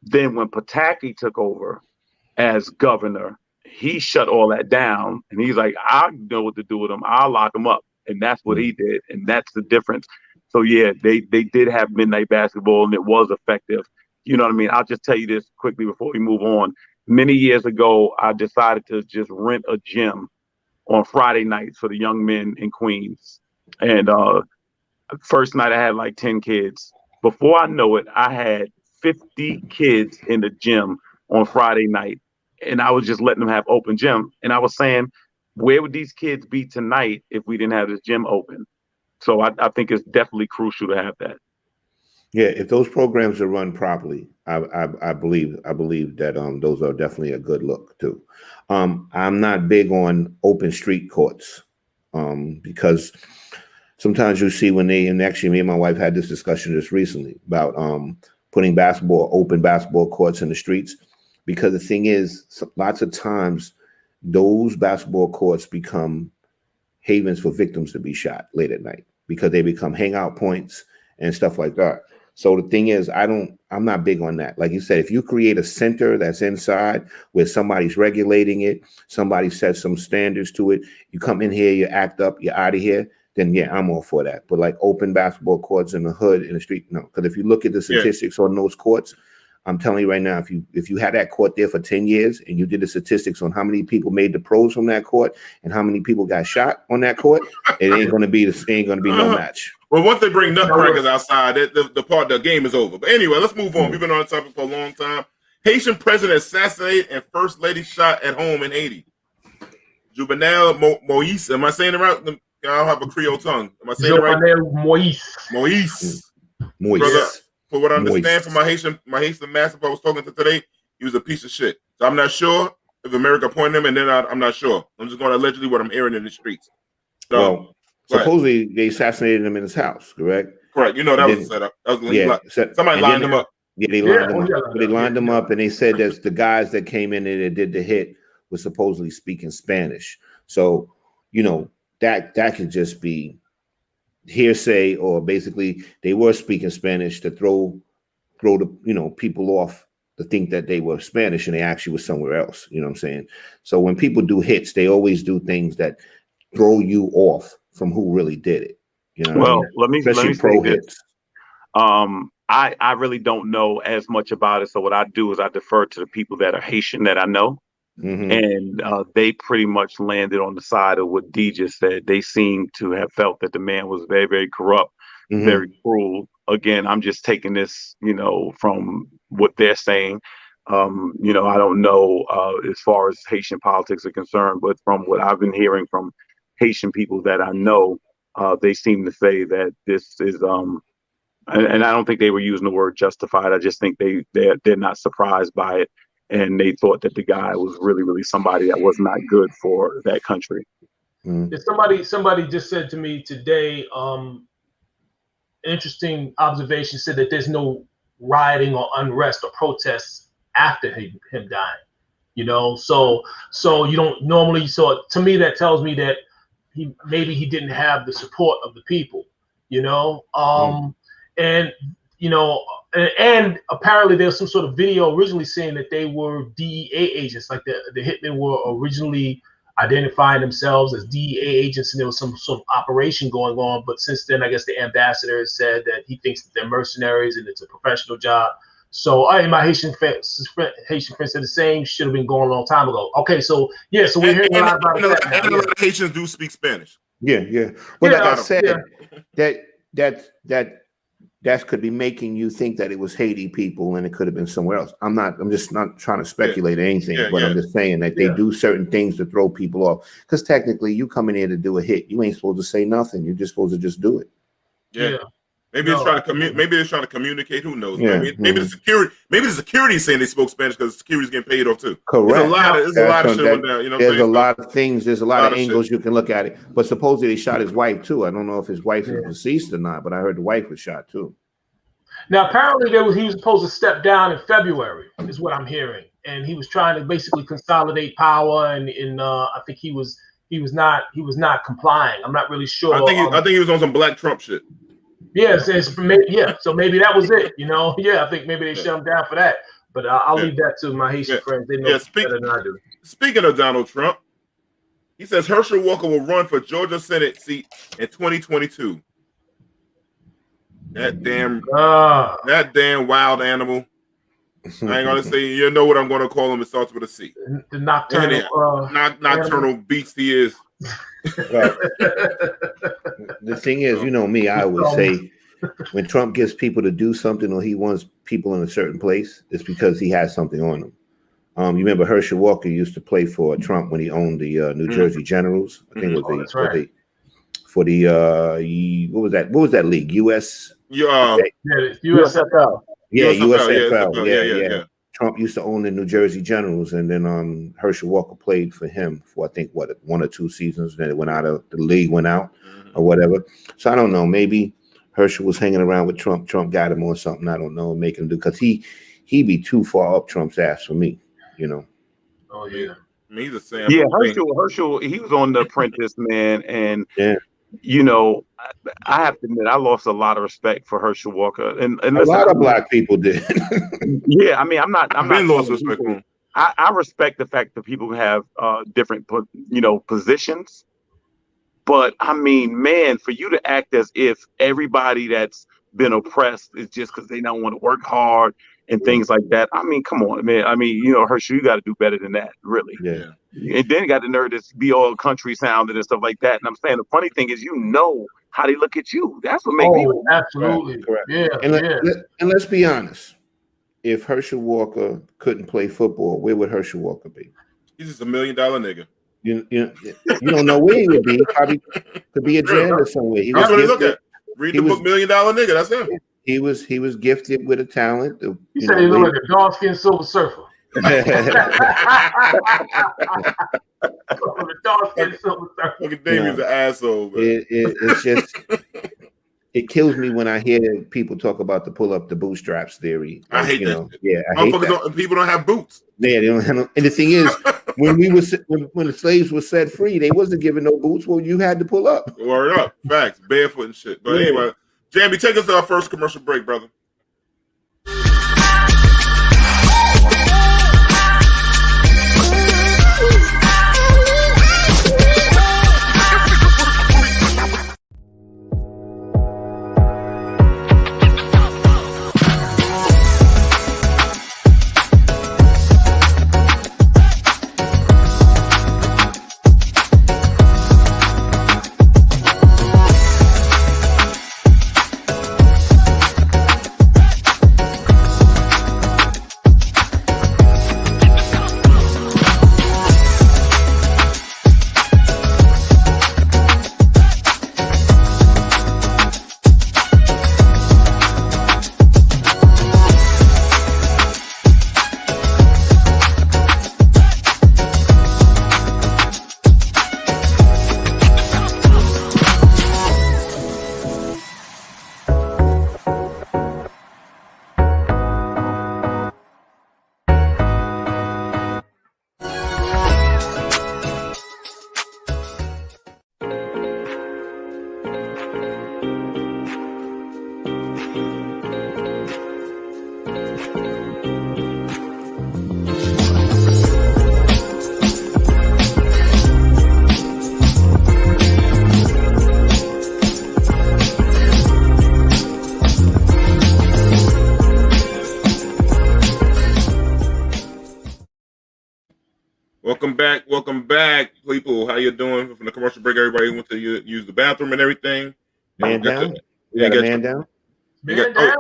Then when Pataki took over as governor, he shut all that down, and he's like, I know what to do with them. I'll lock them up. And that's what he did. And that's the difference. So yeah, they did have midnight basketball, and it was effective. You know what I mean? I'll just tell you this quickly before we move on. Many years ago, I decided to just rent a gym on Friday nights for the young men in Queens. And first night I had like 10 kids. Before I know it, I had 50 kids in the gym on Friday night. And I was just letting them have open gym. And I was saying, where would these kids be tonight if we didn't have this gym open? So I think it's definitely crucial to have that.
Yeah, if those programs are run properly, I believe that those are definitely a good look too. I'm not big on open street courts because sometimes you see and actually me and my wife had this discussion just recently about putting open basketball courts in the streets. Because the thing is, lots of times those basketball courts become havens for victims to be shot late at night because they become hangout points and stuff like that. So the thing is, I'm not big on that. Like you said, if you create a center that's inside where somebody's regulating it, somebody sets some standards to it, you come in here, you act up, you're out of here, then yeah, I'm all for that. But like open basketball courts in the hood, in the street, no. Because if you look at the statistics on those courts, I'm telling you right now, if you had that court there for 10 years and you did the statistics on how many people made the pros from that court and how many people got shot on that court, it ain't gonna be no match.
Well, once they bring nutcrackers outside, the game is over. But anyway, let's move on. We've been on the topic for a long time. Haitian president assassinated and first lady shot at home in Haiti. Juvenal Moise. Am I saying it right? I don't have a Creole tongue. Am I saying it right? Moise. Brother, for what I understand from my Haitian master I was talking to today, he was a piece of shit. So I'm not sure if America appointed him, and then I'm not sure. I'm just going to allegedly what I'm hearing in the streets. So,
well, supposedly they assassinated him in his house, correct?
Correct. You know that was a setup. That was somebody lined him up.
Yeah, they lined him up. They lined him up, and they said that the guys that came in and did the hit was supposedly speaking Spanish. So, that could just be hearsay, or basically they were speaking Spanish to throw the people off to think that they were Spanish and they actually were somewhere else. You know what I'm saying? So when people do hits, they always do things that throw you off from who really did it.
Let me say this. I really don't know as much about it. So what I do is I defer to the people that are Haitian that I know. Mm-hmm. And they pretty much landed on the side of what D just said. They seem to have felt that the man was very, very corrupt, mm-hmm. very cruel. Again, I'm just taking this, from what they're saying. I don't know as far as Haitian politics are concerned, but from what I've been hearing from Haitian people that I know, they seem to say that this is and I don't think they were using the word justified. I just think they're not surprised by it. And they thought that the guy was really, really somebody that was not good for that country.
Mm. Somebody just said to me today, interesting observation, said that there's no rioting or unrest or protests after him dying. So you don't normally. So to me, that tells me that he didn't have the support of the people. And apparently there's some sort of video originally saying that they were DEA agents, like the hitmen were originally identifying themselves as DEA agents, and there was some sort of operation going on. But since then, I guess the ambassador has said that he thinks that they're mercenaries and it's a professional job. So my Haitian friend said the same. Should have been going a long time ago. Okay, so we're hearing a lot about that.
And a lot of Haitians do speak Spanish.
Yeah. Well, like I said, that could be making you think that it was Haiti people and it could have been somewhere else. I'm just not trying to speculate anything, but I'm just saying that they do certain things to throw people off. Because technically, you come in here to do a hit, you ain't supposed to say nothing. You're just supposed to just do it.
Yeah. Maybe they're trying to communicate. Who knows? Yeah. Maybe the security is saying they spoke Spanish because the security's getting paid off too.
Correct.
There's a lot of shit on that.
There's a lot of things. There's a lot of angles you can look at it. But supposedly they shot his wife too. I don't know if his wife is deceased or not, but I heard the wife was shot too.
Now apparently he was supposed to step down in February, is what I'm hearing, and he was trying to basically consolidate power, and I think he was not complying. I'm not really sure.
I think he was on some Black Trump shit.
Yes, so maybe that was it. I think maybe they shut him down for that. But I'll leave that to my Haitian friends. They know better than I do.
Speaking of Donald Trump, he says Herschel Walker will run for Georgia Senate seat in 2022. That damn wild animal. I ain't gonna say. You know what I'm gonna call him. It starts with a C.
The nocturnal
beast he is.
The thing is, me, I always say when Trump gets people to do something or he wants people in a certain place, it's because he has something on them. You remember Herschel Walker used to play for Trump when he owned the New Jersey Generals. I think it was for the what was that league?
USFL.
Yeah, USFL. Yeah. Trump used to own the New Jersey Generals, and then Herschel Walker played for him for I think 1 or 2 seasons. Then it went out of the league, or whatever. So I don't know. Maybe Herschel was hanging around with Trump. Trump got him on something. I don't know. Make him do because he be too far up Trump's ass for me.
Oh yeah.
Me the same.
Yeah, Herschel. He was on The Apprentice, man, and I have to admit, I lost a lot of respect for Herschel Walker, and
a lot of black people did.
Yeah, I mean, I'm not lost respect for him. I respect the fact that people have different, positions, but I mean, man, for you to act as if everybody that's been oppressed is just because they don't want to work hard and things like that. I mean, come on, man. I mean, Herschel, you got to do better than that, really.
Yeah.
And then got the nerve to be all country sounding and stuff like that. And I'm saying the funny thing is, how they look at you. That's what makes me.
Absolutely.
Correct.
Yeah.
And let's be honest. If Herschel Walker couldn't play football, where would Herschel Walker be?
He's just $1 million nigga.
You don't know where he would be. Probably could be a janitor somewhere.
That's what he look at. Read the book, $1 Million Nigga. That's him.
He was gifted with a talent.
You said he looked like a dark-skinned Silver Surfer.
Look at Damien's an asshole.
It's just it kills me when I hear people talk about the pull up the bootstraps theory.
I hate that.
Yeah, I hate that.
People don't have boots.
Yeah, they don't have no, and the thing is, when the slaves were set free, they wasn't given no boots. Well, you had to pull up.
Word up. Facts. Barefoot and shit. But anyway, Jamie, take us to our first commercial break, brother. Welcome back, people. How you doing? From the commercial break, everybody went to use the bathroom and everything.
Man down. You got a man down?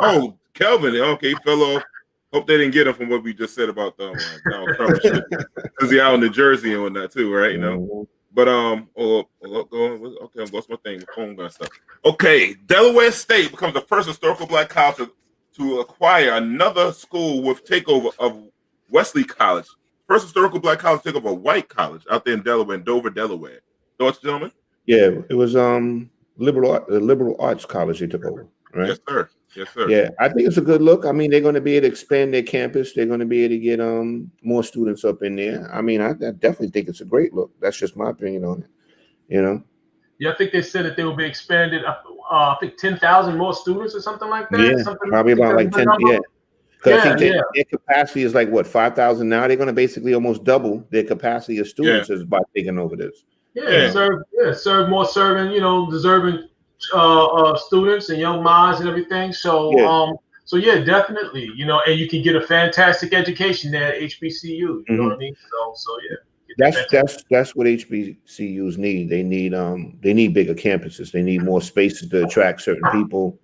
Oh, Kelvin. Okay, he fell off. Hope they didn't get him from what we just said about Donald Trump shit. Because he out in New Jersey and whatnot too, right? But okay, I lost my thing. The phone got stuff. Okay, Delaware State becomes the first historical black college to acquire another school with takeover of Wesley College. First historical black college to take over a white college out there in Delaware, in Dover, Delaware. Thoughts, gentlemen?
Yeah, it was liberal arts college they took over, right?
Yes, sir. Yes, sir.
Yeah, I think it's a good look. I mean, they're going to be able to expand their campus. They're going to be able to get more students up in there. I mean, I definitely think it's a great look. That's just my opinion on it.
Yeah, I think they said that they will be expanded. I think 10,000 more students or something like that.
Yeah, probably about like 10. Yeah. I think their capacity is like what 5,000 now. They're going to basically almost double their capacity of students by taking over this.
Serve more deserving students and young minds and everything. So definitely, and you can get a fantastic education there at HBCU. You know what I mean? So
that's what HBCUs need. They need bigger campuses. They need more spaces to attract certain people.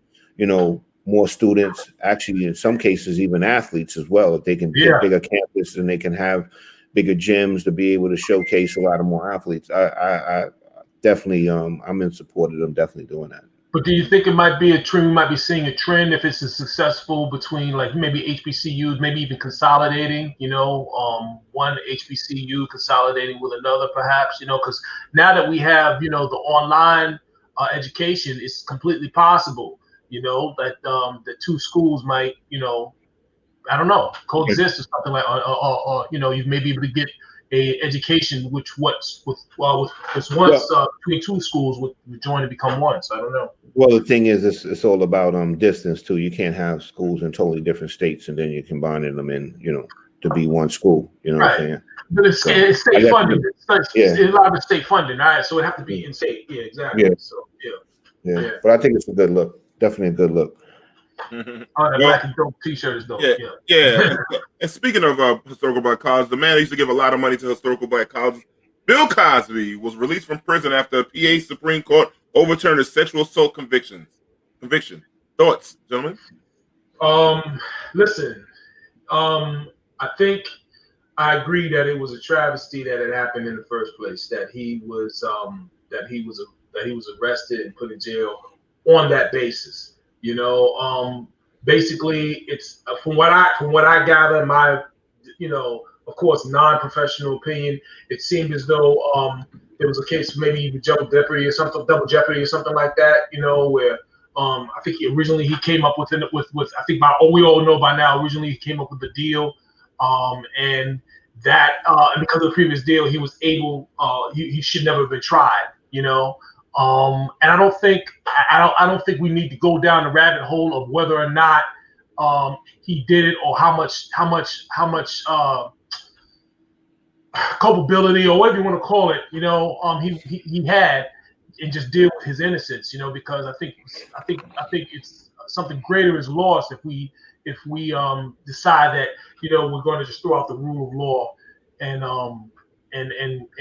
More students, actually in some cases even athletes as well. If they can get bigger campus and they can have bigger gyms to be able to showcase a lot of more athletes. I definitely I'm in support of them definitely doing that.
But do you think it might be a trend? We might be seeing a trend if it's successful between like maybe HBCUs, maybe even consolidating, one HBCU consolidating with another perhaps, because now that we have, the online education, it's completely possible. That the two schools might, I don't know, coexist or something like, or you may be able to get a education which between two schools would join to become one. So I don't know.
Well, the thing is, it's all about distance too. You can't have schools in totally different states and then you're combining them in, to be one school. You know what I'm saying?
But it's state funding. It's a lot of state funding. All right, so it have to be in state. Yeah, exactly.
Yeah. So yeah. But I think it's a good look. Definitely a good look.
Oh, that black and dope T-shirt is dope.
Yeah. And speaking of historical black colleges, the man that used to give a lot of money to historical black colleges, Bill Cosby, was released from prison after a PA Supreme Court overturned his sexual assault conviction. Thoughts, gentlemen?
Listen, I think I agree that it was a travesty that it happened in the first place. That he was arrested and put in jail on that basis. You know, basically, it's from what I gather, my, of course, non-professional opinion. It seemed as though it was a case of maybe even double jeopardy or something like that. You know, where I think originally he came up with I think we all know by now. Originally, he came up with the deal, and that because of the previous deal, he was able. He should never have been tried. You know. And I don't think we need to go down the rabbit hole of whether or not he did it or how much culpability or whatever you want to call it, he had, and just deal with his innocence, because I think it's something greater is lost if we decide that we're going to just throw out the rule of law and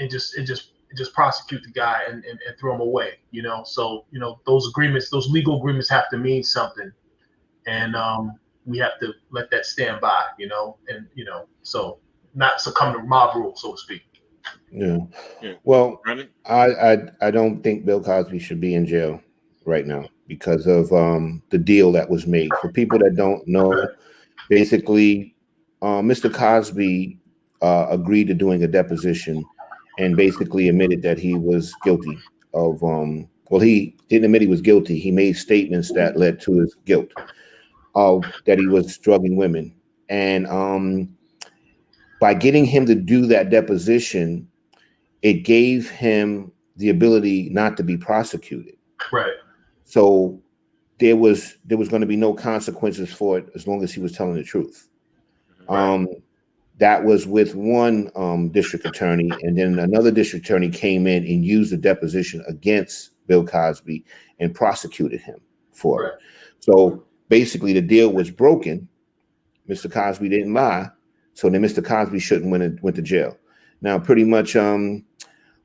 just prosecute the guy and throw him away, So, those legal agreements have to mean something, and we have to let that stand by, so not succumb to mob rule, so to speak.
Yeah. Well, I don't think Bill Cosby should be in jail right now because of the deal that was made. For people that don't know, basically, Mr. Cosby agreed to doing a deposition and basically admitted that he was guilty of, he didn't admit he was guilty. He made statements that led to his guilt of that he was drugging women. And by getting him to do that deposition, it gave him the ability not to be prosecuted.
Right.
So there was going to be no consequences for it as long as he was telling the truth. Right. That was with one district attorney, and then another district attorney came in and used the deposition against Bill Cosby and prosecuted him for it. So basically, the deal was broken. Mr. Cosby didn't lie, so then Mr. Cosby shouldn't went to jail. Now, pretty much,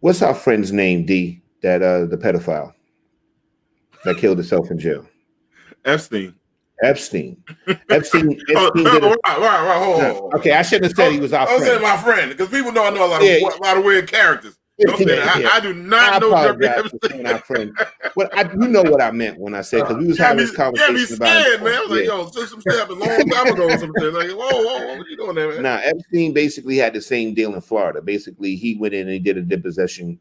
what's our friend's name, D? That the pedophile that killed himself in jail.
Epstein.
Epstein did it.
Right.
Okay, I shouldn't have said he was our friend.
I was saying my friend, because people know I know a lot of weird characters. I do not know Jeffrey Epstein.
Our friend. Well, you know what I meant when I said, because we was having this conversation
scared, man. I was like, yo, some shit happened a long time ago or something. Like, whoa, what you doing there, man?
Nah, Epstein basically had the same deal in Florida. Basically, he went in and he did a deposition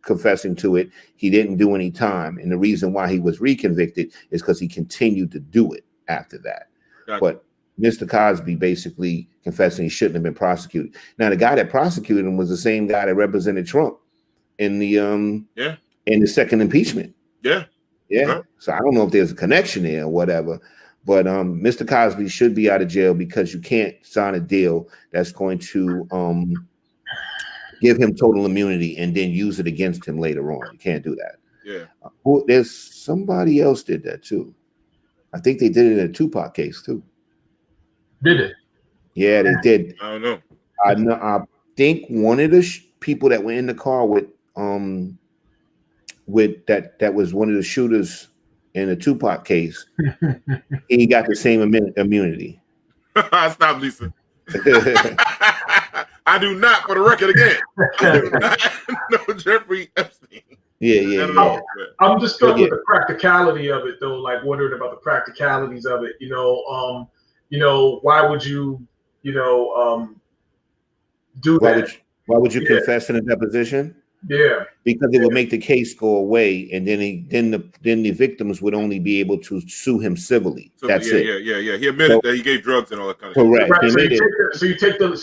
confessing to it. He didn't do any time. And the reason why he was reconvicted is because he continued to do it after that. Gotcha. But Mr. Cosby basically confessing he shouldn't have been prosecuted. Now, the guy that prosecuted him was the same guy that represented Trump in the in the second impeachment. Yeah. Huh? So I don't know if there's a connection there or whatever. But Mr. Cosby should be out of jail because you can't sign a deal that's going to give him total immunity and then use it against him later on. You can't do that. Yeah. There's somebody else did that too. I think they did it in a Tupac case too.
Did it?
Yeah, they did.
I don't know.
I think one of the people that were in the car with that was one of the shooters in the Tupac case. He got the same immunity.
Stop, Lisa. I do not, for the record again, I do not know Jeffrey Epstein.
Yeah.
I'm just struck with the practicality of it, though. Like wondering about the practicalities of it. Why would you, do that?
Why would you confess in a deposition?
Yeah,
because it would make the case go away, and then the victims would only be able to sue him civilly. That's it.
Yeah. He admitted that he gave drugs and all that kind of
correct.
Stuff.
Right. So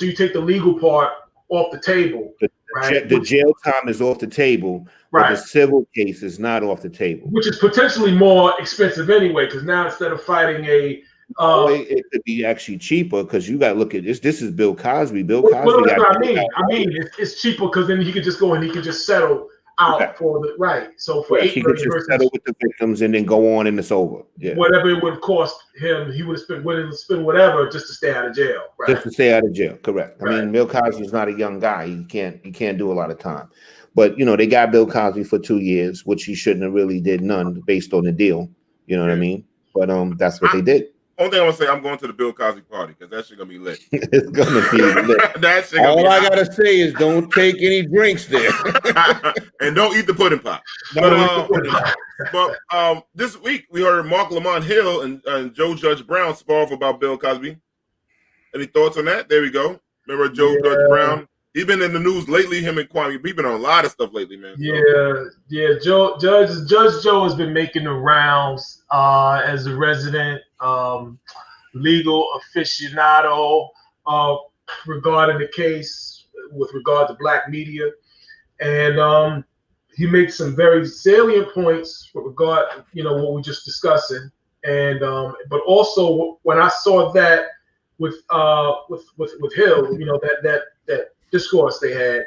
you take the legal part off the table.
The jail time is off the table, but the civil case is not off the table.
Which is potentially more expensive anyway, because now instead of fighting
it could be actually cheaper because you got to look at this. This is Bill Cosby. Bill Cosby.
I mean, it's cheaper because then he could just go and he could just settle out for the right. So for $8 million versus
settle with the victims and then go on and it's over. Yeah.
Whatever it would cost him, he would have spent whatever just to stay out of jail. Right.
Just to stay out of jail. Correct.
Right.
I mean, Bill Cosby's not a young guy. He can't do a lot of time. But they got Bill Cosby for 2 years, which he shouldn't have really did none based on the deal. You know what I mean? But that's what they did.
Only thing I want to say, I'm going to the Bill Cosby party because that shit gonna be lit.
It's gonna be lit.
That shit
All I gotta say is don't take any drinks there,
and don't eat the pudding pop. But this week we heard Mark Lamont Hill and Joe Judge Brown spar off about Bill Cosby. Any thoughts on that? There we go. Remember Joe Judge Brown? He's been in the news lately. Him and Kwame. We've been on a lot of stuff lately, man. So.
Yeah. Judge Joe has been making the rounds as a resident legal aficionado regarding the case with regard to black media, and he makes some very salient points with regard, what we're just discussing, and but also when I saw that with Hill, that discourse they had,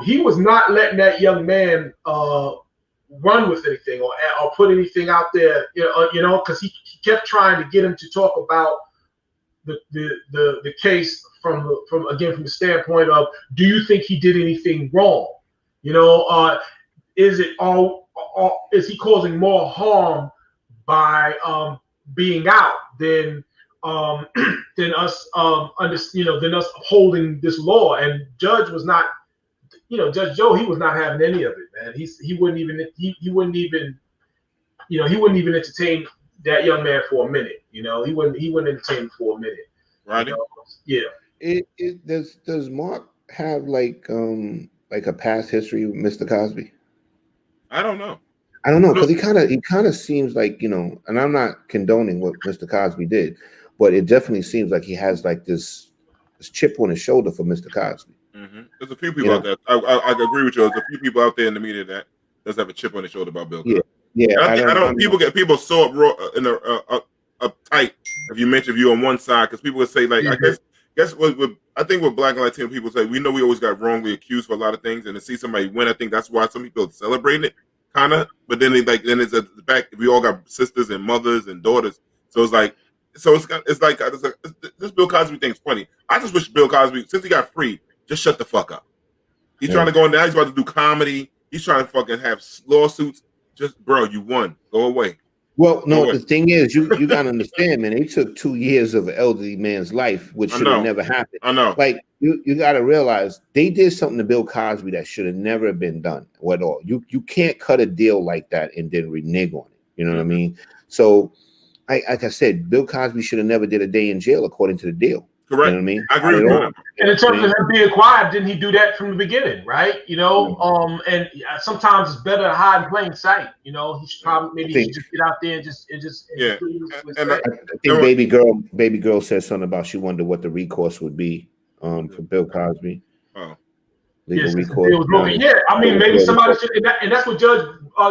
he was not letting that young man run with anything or put anything out there, because he kept trying to get him to talk about the case from the standpoint of, do you think he did anything wrong? Is he causing more harm by being out than us than us upholding this law? And Judge was not, Judge Joe, he was not having any of it, man. He wouldn't even entertain that young man for a minute. He wouldn't entertain him for a minute.
Right.
Yeah.
Does Mark have like a past history with Mr. Cosby?
I don't know
because he kind of seems like, and I'm not condoning what Mr. Cosby did, but it definitely seems like he has like this chip on his shoulder for Mr. Cosby.
Mm-hmm. There's a few people out there. I agree with you. There's a few people out there in the media that does have a chip on their shoulder about Bill Cosby.
Yeah.
I don't. People so uptight if you mention you on one side, because people would say like,
Mm-hmm.
I guess I think what Black and Latino people say, we know we always got wrongly accused for a lot of things, and to see somebody win, I think that's why some people celebrate it, kind of. But then then it's at the back. We all got sisters and mothers and daughters, so it's like this Bill Cosby thing's funny. I just wish Bill Cosby, since he got free, just shut the fuck up. He's trying to go in there. He's about to do comedy. He's trying to fucking have lawsuits. Just, bro, you won. Go away.
Well, no, the thing is, you got to understand, man, they took 2 years of an elderly man's life, which should have never happened.
I know.
Like, you got to realize they did something to Bill Cosby that should have never been done at all. You can't cut a deal like that and then renege on it. You know what I mean? So, like I said, Bill Cosby should have never did a day in jail according to the deal.
Correct.
You know what I mean?
I agree with you.
And in terms of him being quiet, didn't he do that from the beginning, right? And sometimes it's better to hide in plain sight. He should probably just get out there and just
yeah. And
I think baby girl said something about she wondered what the recourse would be for Bill Cosby.
Oh,
legal recourse.
Yeah, I mean, maybe somebody should, and that's what Judge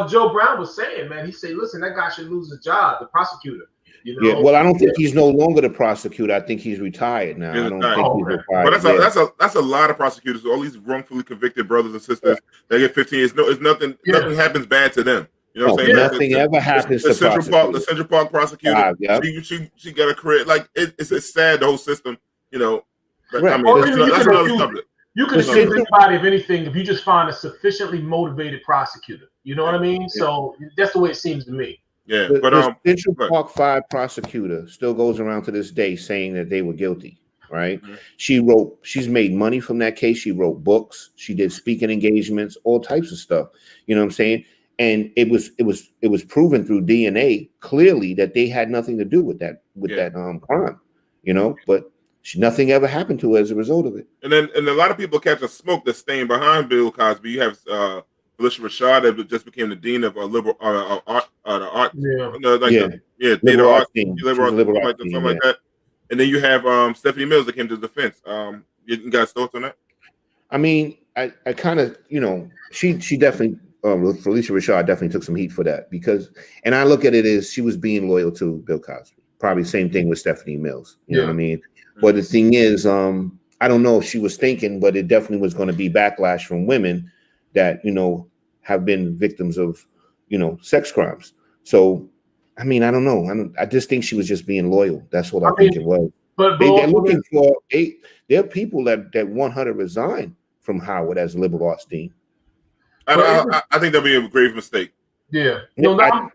Joe Brown was saying, man. He said, "Listen, that guy should lose his job, the prosecutor."
Yeah, well, I don't think he's no longer the prosecutor. I think he's retired now. I don't think he's retired.
But that's a lot of prosecutors. All these wrongfully convicted brothers and sisters, they get 15 years. No, it's nothing. Nothing happens bad to them. You know what I'm saying?
Nothing ever happens to
the Central Park prosecutor.
Yep.
She got a career. Like it's sad, the whole system. But,
right.
I mean, that's another subject.
You can accuse anybody of anything if you just find a sufficiently motivated prosecutor. You know what I mean? So that's the way it seems to me.
Yeah,
the Central Park 5 prosecutor still goes around to this day saying that they were guilty, right? Mm-hmm. She's made money from that case. She wrote books. She did speaking engagements, all types of stuff. You know what I'm saying? And it was proven through DNA clearly that they had nothing to do with that crime. But nothing ever happened to her as a result of it.
And a lot of people catch a smoke that's staying behind Bill Cosby. You have Felicia Rashad that just became the dean of liberal art, the art, liberal arts, something like that. And then you have Stephanie Mills that came to the defense. You guys thoughts on that?
I mean, I kind of, she definitely, Felicia Rashad definitely took some heat for that and I look at it as she was being loyal to Bill Cosby. Probably same thing with Stephanie Mills. You know what I mean? But the thing is, I don't know if she was thinking, but it definitely was going to be backlash from women that, have been victims of, sex crimes. So, I mean, I don't know. I just think she was just being loyal. That's what I think it was.
But
They're looking for there are people that want her to resign from Howard as liberal arts dean.
I think that'd be a grave mistake.
Yeah. No, go ahead.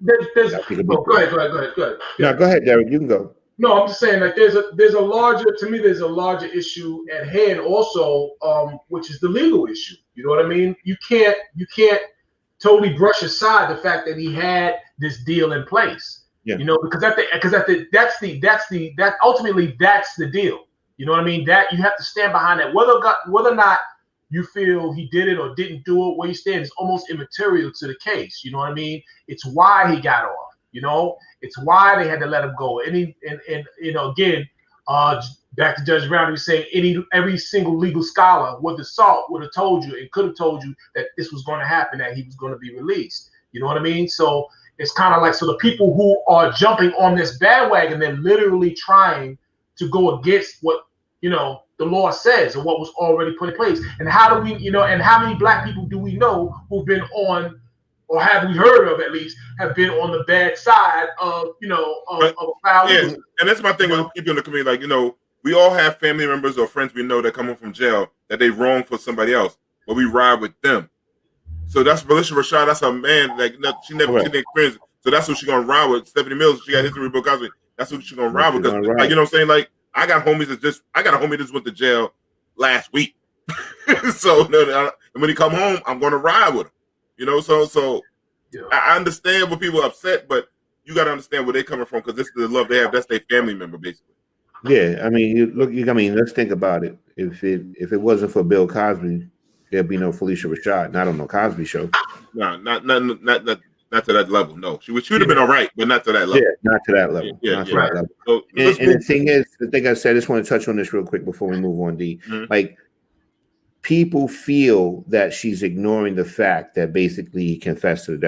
No, go ahead, Derek. You can go.
No, I'm just saying like there's a larger issue at hand also, which is the legal issue. You know what I mean? You can't totally brush aside the fact that he had this deal in place.
Yeah.
Because ultimately that's the deal. You know what I mean? That you have to stand behind that. Whether or not you feel he did it or didn't do it, where you stand is almost immaterial to the case. You know what I mean? It's why he got off. It's why they had to let him go. Again, back to Judge Brown, he was saying every single legal scholar with the salt would have told you and could have told you that this was going to happen, that he was going to be released. You know what I mean? So it's kind of like, so the people who are jumping on this bandwagon, they're literally trying to go against what, the law says and what was already put in place. And how do we, and how many black people do we know who've been on, or have we heard of at least, have been on the bad side of, of a foul?
Yeah, and that's my thing with people in the community. Like, we all have family members or friends we know that come home from jail that they wrong for somebody else, but we ride with them. So that's Felicia Rashad. That's her man. Like, she never experienced. So that's who she's gonna ride with. Stephanie Mills, she got history with Bill Cosby. That's who she's gonna ride with. Like, you know what I'm saying? Like, I got a homie that just went to jail last week. So and when he come home, I'm gonna ride with him. So yeah. I understand when people are upset, but you got to understand where they're coming from, because this is the love they have. That's their family member, basically.
Yeah, I mean, let's think about it. If it wasn't for Bill Cosby, there'd be no Felicia Rashad, not on no Cosby Show.
No, not to that level. No, she would have been all right, but not to that level.
Yeah, not to that level. Not to that level. So, and the thing is, the thing I said, I just want to touch on this real quick before we move on, D. Mm-hmm. Like, people feel that she's ignoring the fact that basically he confessed in a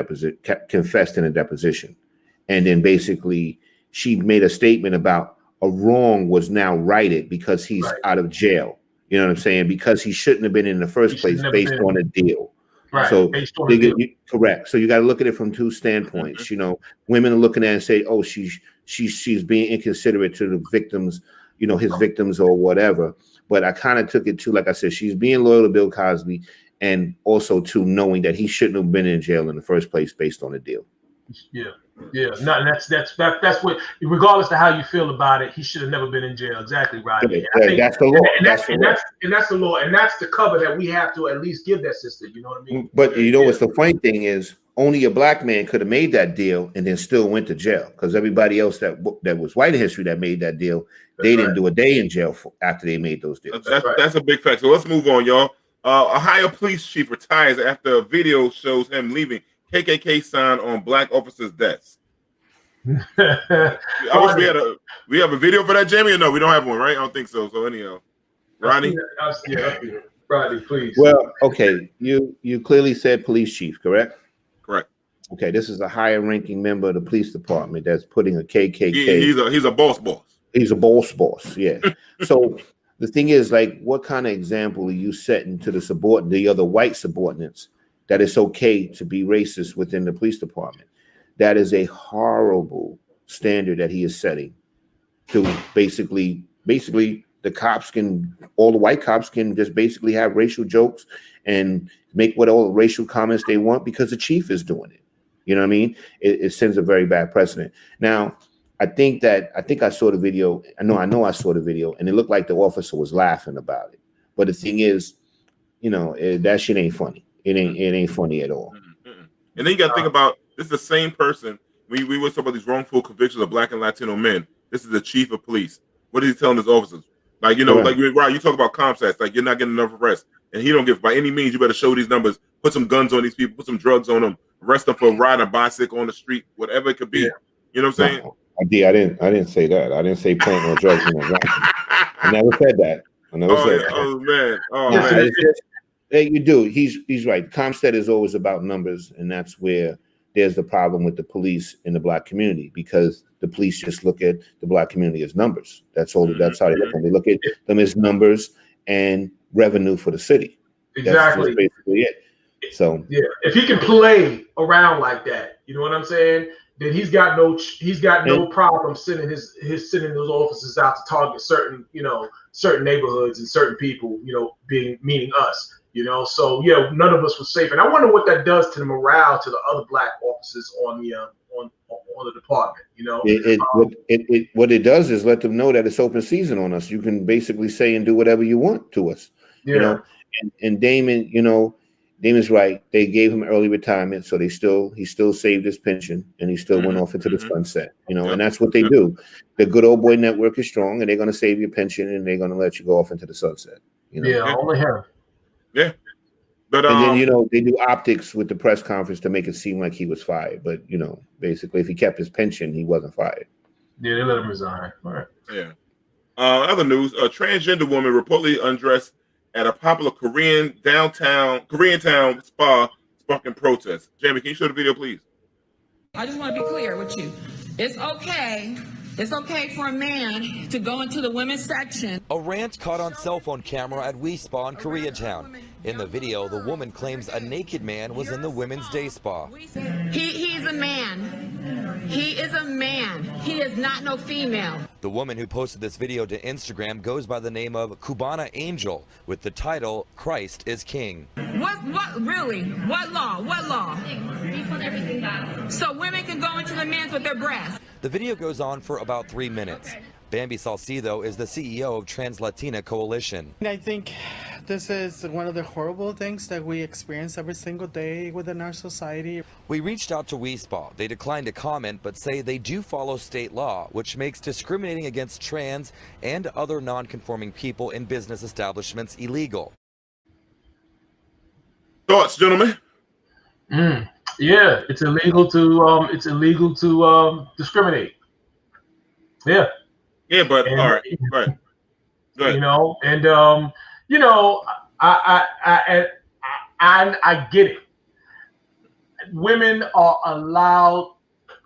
deposition, and then basically she made a statement about a wrong was now righted because he's out of jail. You know what I'm saying? Because he shouldn't have been in the first place based on a deal. Right. So correct. So you got to look at it from two standpoints. Mm-hmm. Women are looking at it and say, "Oh, she's being inconsiderate to the victims, his victims or whatever." But I kind of took it to, like I said, she's being loyal to Bill Cosby, and also to knowing that he shouldn't have been in jail in the first place based on a deal. Yeah.
No, that's what. Regardless of how you feel about it, he should have never been in jail. Exactly, Rodney.
That's the law.
And that's the law, and that's the cover that we have to at least give that sister. You know what I mean?
But what's the funny thing is, only a black man could have made that deal and then still went to jail, because everybody else that was white in history that made that deal, they didn't do a day in jail after they made those deals.
That's a big fact. So let's move on, y'all. Ohio police chief retires after a video shows him leaving KKK sign on black officers' desks. I wish we have a video for that, Jamie, or no? We don't have one, right? I don't think so. So anyhow, Rodney.
Rodney, please.
Well, okay. You clearly said police chief, correct?
Correct.
Okay, this is a higher ranking member of the police department that's putting a KKK.
He's a boss.
He's a boss. Yeah. So the thing is, like, what kind of example are you setting to the other white subordinates that it's okay to be racist within the police department? That is a horrible standard that he is setting. To basically all the white cops can just basically have racial jokes and make all the racial comments they want because the chief is doing it. You know what I mean? It sends a very bad precedent. Now, I think I saw the video. I know I saw the video, and it looked like the officer was laughing about it. But the thing is, that shit ain't funny. It ain't funny at all.
And then you got to think about, this is the same person. We were talking about these wrongful convictions of black and Latino men. This is the chief of police. What is he telling his officers? Like, like you talk about CompStats, like, you're not getting enough arrests, and he don't give, by any means, you better show these numbers, put some guns on these people, put some drugs on them, arrest them for riding a bicycle on the street, whatever it could be. Yeah. You know what I'm saying?
No, I didn't say that. I didn't say planting on drugs. I never said that.
Oh man.
Hey, you do. He's right. CompStat is always about numbers, and that's where there's the problem with the police in the black community, because the police just look at the black community as numbers. That's all. That's how they look at them. They look at them as numbers and revenue for the city.
Exactly.
That's basically it. So
yeah, if he can play around like that, you know what I'm saying? Then he's got no problem sending sending those officers out to target certain neighborhoods and certain people, meaning us. So yeah, none of us was safe, and I wonder what that does to the morale to the other black officers on the department.
What it does is let them know that it's open season on us. You can basically say and do whatever you want to us.
Yeah.
And Damon's right. They gave him early retirement, so he still saved his pension, and he still went off into the sunset. And that's what they do. The good old boy network is strong, and they're going to save your pension, and they're going to let you go off into the sunset.
Yeah, only him.
Yeah. But
and then they do optics with the press conference to make it seem like he was fired, but basically if he kept his pension, he wasn't fired.
Yeah, they let him resign. All right.
Yeah. Other news: a transgender woman reportedly undressed at a popular Korean town spa, sparking protests. Jamie, can you show the video, please?
I just want to be clear with you. It's okay. It's okay for a man to go into the women's section.
A rant caught on cell phone camera at We Spa in Koreatown. In the video, the woman claims a naked man was in the women's day spa.
He's a man. He is a man. He is not no female.
The woman who posted this video to Instagram goes by the name of Cubana Angel with the title, Christ is King.
What really? What law? What law? So women can go into the men's with their breasts.
The video goes on for about 3 minutes. Bambi Salcido is the CEO of Trans Latina Coalition.
I think this is one of the horrible things that we experience every single day within our society.
We reached out to We Spa. They declined to comment, but say they do follow state law, which makes discriminating against trans and other non-conforming people in business establishments illegal.
Thoughts, gentlemen?
Yeah, it's illegal to discriminate. Yeah.
Yeah, but all right. Go ahead.
I get it. Women are allowed,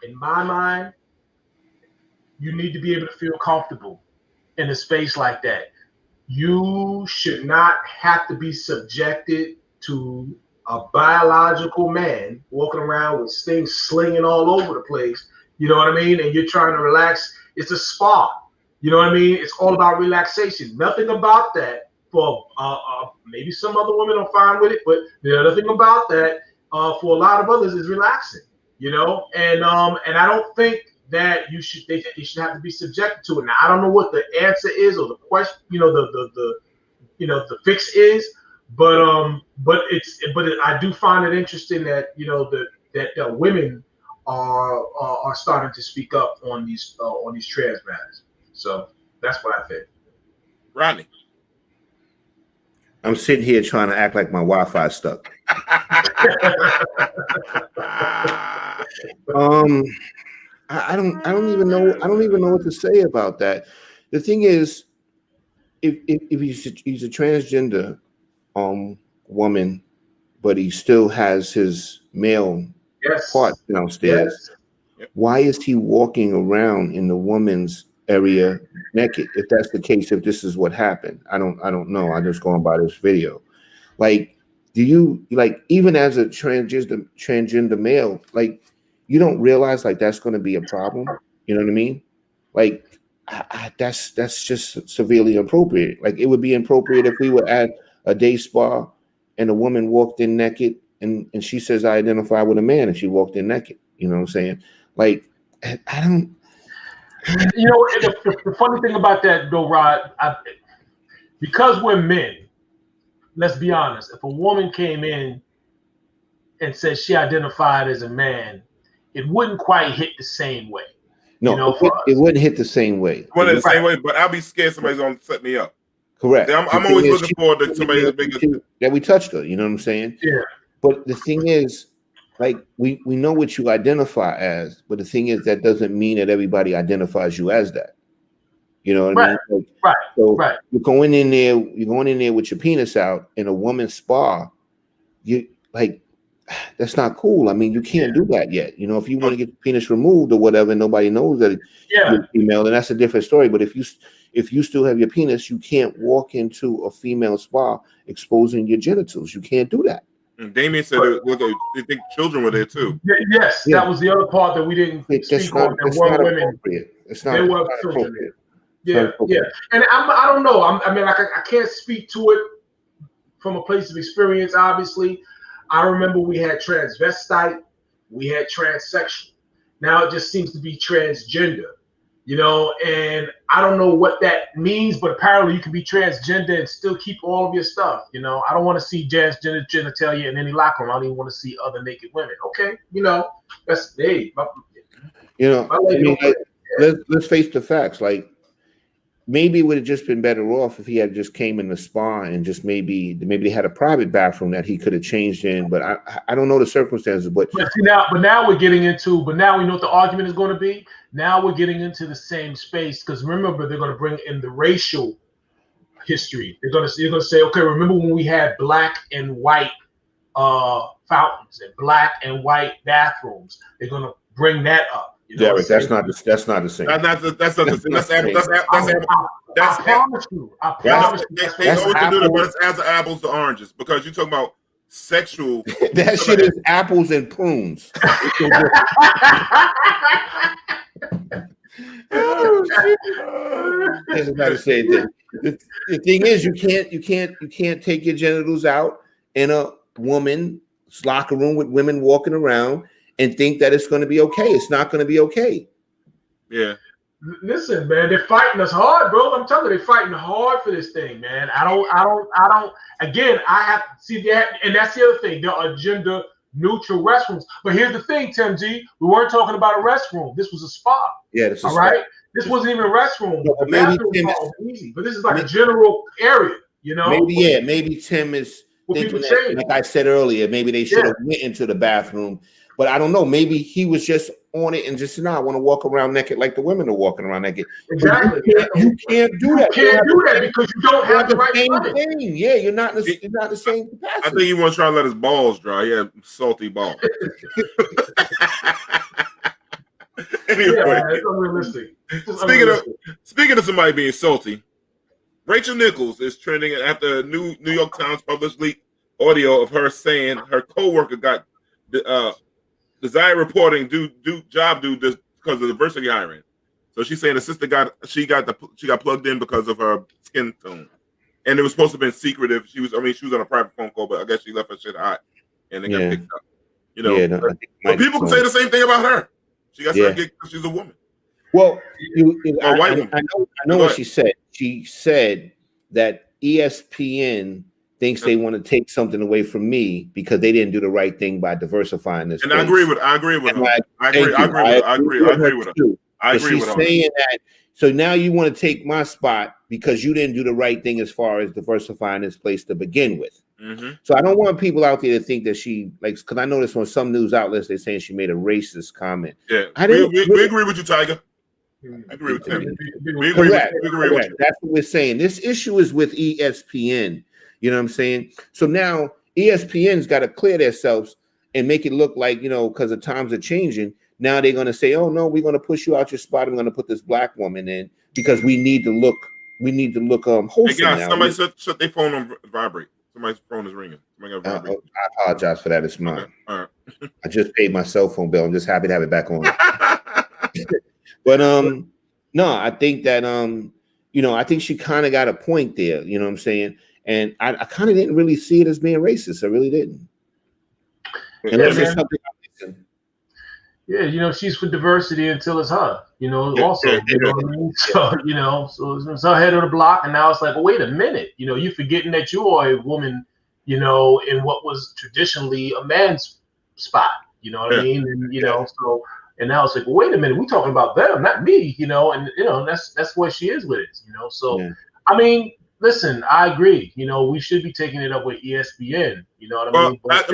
in my mind, you need to be able to feel comfortable in a space like that. You should not have to be subjected to a biological man walking around with things slinging all over the place. You know what I mean? And you're trying to relax. It's a spa. You know what I mean? It's all about relaxation. Nothing about that for maybe some other women are fine with it, but nothing about that for a lot of others is relaxing. And I don't think that they should have to be subjected to it. Now I don't know what the answer is or the question, the fix is, but I do find it interesting that that women are starting to speak up on these trans matters. So that's what I think.
Rodney.
I'm sitting here trying to act like my Wi-Fi stuck. I don't even know what to say about that. The thing is, if he's a transgender woman, but he still has his male part downstairs.
Yes.
Why is he walking around in the woman's area naked? If that's the case, if this is what happened, I don't know. I'm just going by this video. Like, do you even as a transgender male, you don't realize that's going to be a problem? You know what I mean? That's just severely inappropriate. It would be inappropriate if we were at a day spa and a woman walked in naked and she says, I identify with a man, and she walked in naked. You know what I'm saying? I don't.
The funny thing about that, though, Rod, because we're men, let's be honest. If a woman came in and said she identified as a man, it wouldn't quite hit the same way.
No, it wouldn't hit the same way.
It wouldn't hit the same way, but I'll be scared somebody's going to set me up.
Correct.
I'm always looking forward to somebody
that we touched her. You know what I'm saying?
Yeah.
But the thing is, we know what you identify as, but the thing is that doesn't mean that everybody identifies you as that. You know what I mean? You're going in there with your penis out in a woman's spa. That's not cool. I mean, you can't do that yet. If you want to get the penis removed or whatever, nobody knows that you're female, then that's a different story. But if you still have your penis, you can't walk into a female spa exposing your genitals. You can't do that.
And Damien said they think children were there too.
Yes, that was the other part that we didn't speak on. There were women. There were children there. Yeah. And I don't know. I mean, like I can't speak to it from a place of experience. Obviously, I remember we had transvestite, we had transsexual. Now it just seems to be transgender. And I don't know what that means, but apparently you can be transgender and still keep all of your stuff. I don't want to see transgender genitalia in any locker room. I don't even want to see other naked women. Okay, that's
let's face the facts. Like, maybe it would have just been better off if he had just came in the spa and just maybe they had a private bathroom that he could have changed in. But I don't know the circumstances. But
now we're getting into. But now we know what the argument is going to be. Now we're getting into the same space because remember they're going to bring in the racial history. You're going to say, okay, remember when we had black and white fountains and black and white bathrooms? They're going to bring that up.
Derek, that's not the same.
That's not the same.
I promise you.
They always can do that, but it's as apples to oranges because you're talking about sexual.
That shit is apples and prunes. That's about to say that. The thing is, you can't take your genitals out in a woman's locker room with women walking around and think that it's going to be okay. It's not going to be okay.
Yeah.
Listen, man, they're fighting us hard, bro. I'm telling you, they're fighting hard for this thing, man. I don't. Again, I have to see that, and that's the other thing. There are gender neutral restrooms, but here's the thing, Tim G. We weren't talking about a restroom. This was a spa.
Yeah, this is
all right. This wasn't even a restroom.
No,
the bathroom was easy, but this is like a general area.
Maybe Tim is thinking that, like I said earlier, maybe they should have went into the bathroom. But I don't know. Maybe he was just on it and just said, "No, I want to walk around naked like the women are walking around naked."
Exactly.
You can't do that.
You can't do that because you don't have the right
same
money.
thing. Yeah, you're not in the same capacity.
I think he wants to try to let his balls dry. He had salty balls. Anyway,
it's unrealistic.
Speaking of somebody being salty, Rachel Nichols is trending after a New York Times published leaked audio of her saying her coworker got desired reporting job due because of diversity hiring. So she's saying the sister got plugged in because of her skin tone, and it was supposed to have been secretive. She was on a private phone call, but I guess she left her shit hot, and they got picked up. But people can say the same thing about her. She got certain gigs because she's a woman.
Well,
I
know what she said. She said that ESPN thinks they want to take something away from me because they didn't do the right thing by diversifying this.
And I agree with her. I agree with her.
She's saying that. So now you want to take my spot because you didn't do the right thing as far as diversifying this place to begin with.
Mm-hmm.
So I don't want people out there to think that she because I noticed on some news outlets they're saying she made a racist comment.
Yeah, we agree with you, Tiger. I agree with Tim. We agree with you.
That's what we're saying. This issue is with ESPN. You know what I'm saying? So now ESPN's got to clear themselves and make it look like, because the times are changing. Now they're going to say, oh, no, we're going to push you out your spot. I'm going to put this black woman in because we need to look wholesome. Hey guys,
now. Somebody shut their phone on vibrate. Somebody's phone is ringing.
I apologize for that. It's mine.
Okay. All right.
I just paid my cell phone bill. I'm just happy to have it back on. But no, I think that I think she kind of got a point there. You know what I'm saying? And I kind of didn't really see it as being racist. I really didn't. Unless it's something I'm missing.
Yeah, she's for diversity until it's her. Also, you know what I mean? So, so it's her head of the block, and now it's like, well, wait a minute. You're forgetting that you are a woman, in what was traditionally a man's spot. You know what I mean? And so, and now it's like, well, wait a minute, we're talking about them, not me. And that's where she is with it. So I mean. Listen, I agree. We should be taking it up with ESPN. You know what I mean?
Let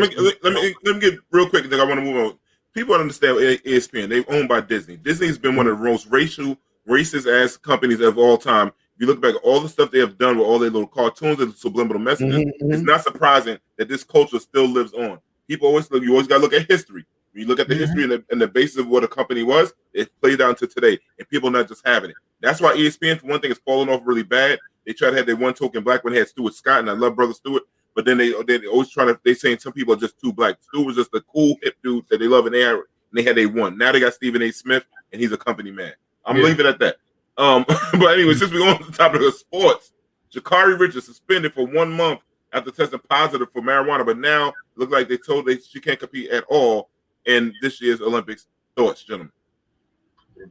me get real quick. I want to move on. People don't understand ESPN. They're owned by Disney. Disney's been one of the most racist ass companies of all time. If you look back at all the stuff they have done with all their little cartoons and subliminal messages, it's not surprising that this culture still lives on. People always look. You always got to look at history. When you look at the history and the basis of what a company was, it played down to today, and people not just having it. That's why ESPN, for one thing, is falling off really bad. They tried to have their one token black when they had Stuart Scott, and I love Brother Stewart, But then they always try to, they saying some people are just too black. Stu was just a cool hip dude that they love, and they had a one. Now they got Stephen A. Smith, and he's a company man. I'm leaving it at that. But anyway, since we're going to the topic of sports, Sha'Carri Richards suspended for 1 month after testing positive for marijuana, but now it looks like they told she can't compete at all in this year's Olympics. Thoughts, gentlemen?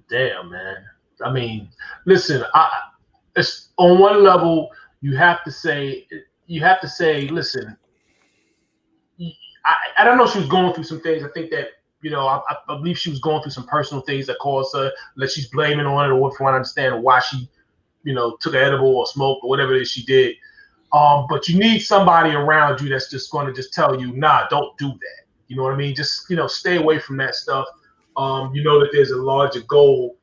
Damn, man. I mean, listen, it's on one level, you have to say, listen, I don't know if she was going through some things. I think that, I believe she was going through some personal things that caused her, that she's blaming on it, or from what I understand, why she, took an edible or smoked or whatever it is she did. But you need somebody around you that's just going to just tell you, nah, don't do that. You know what I mean? Just, stay away from that stuff. You know that there's a larger goal.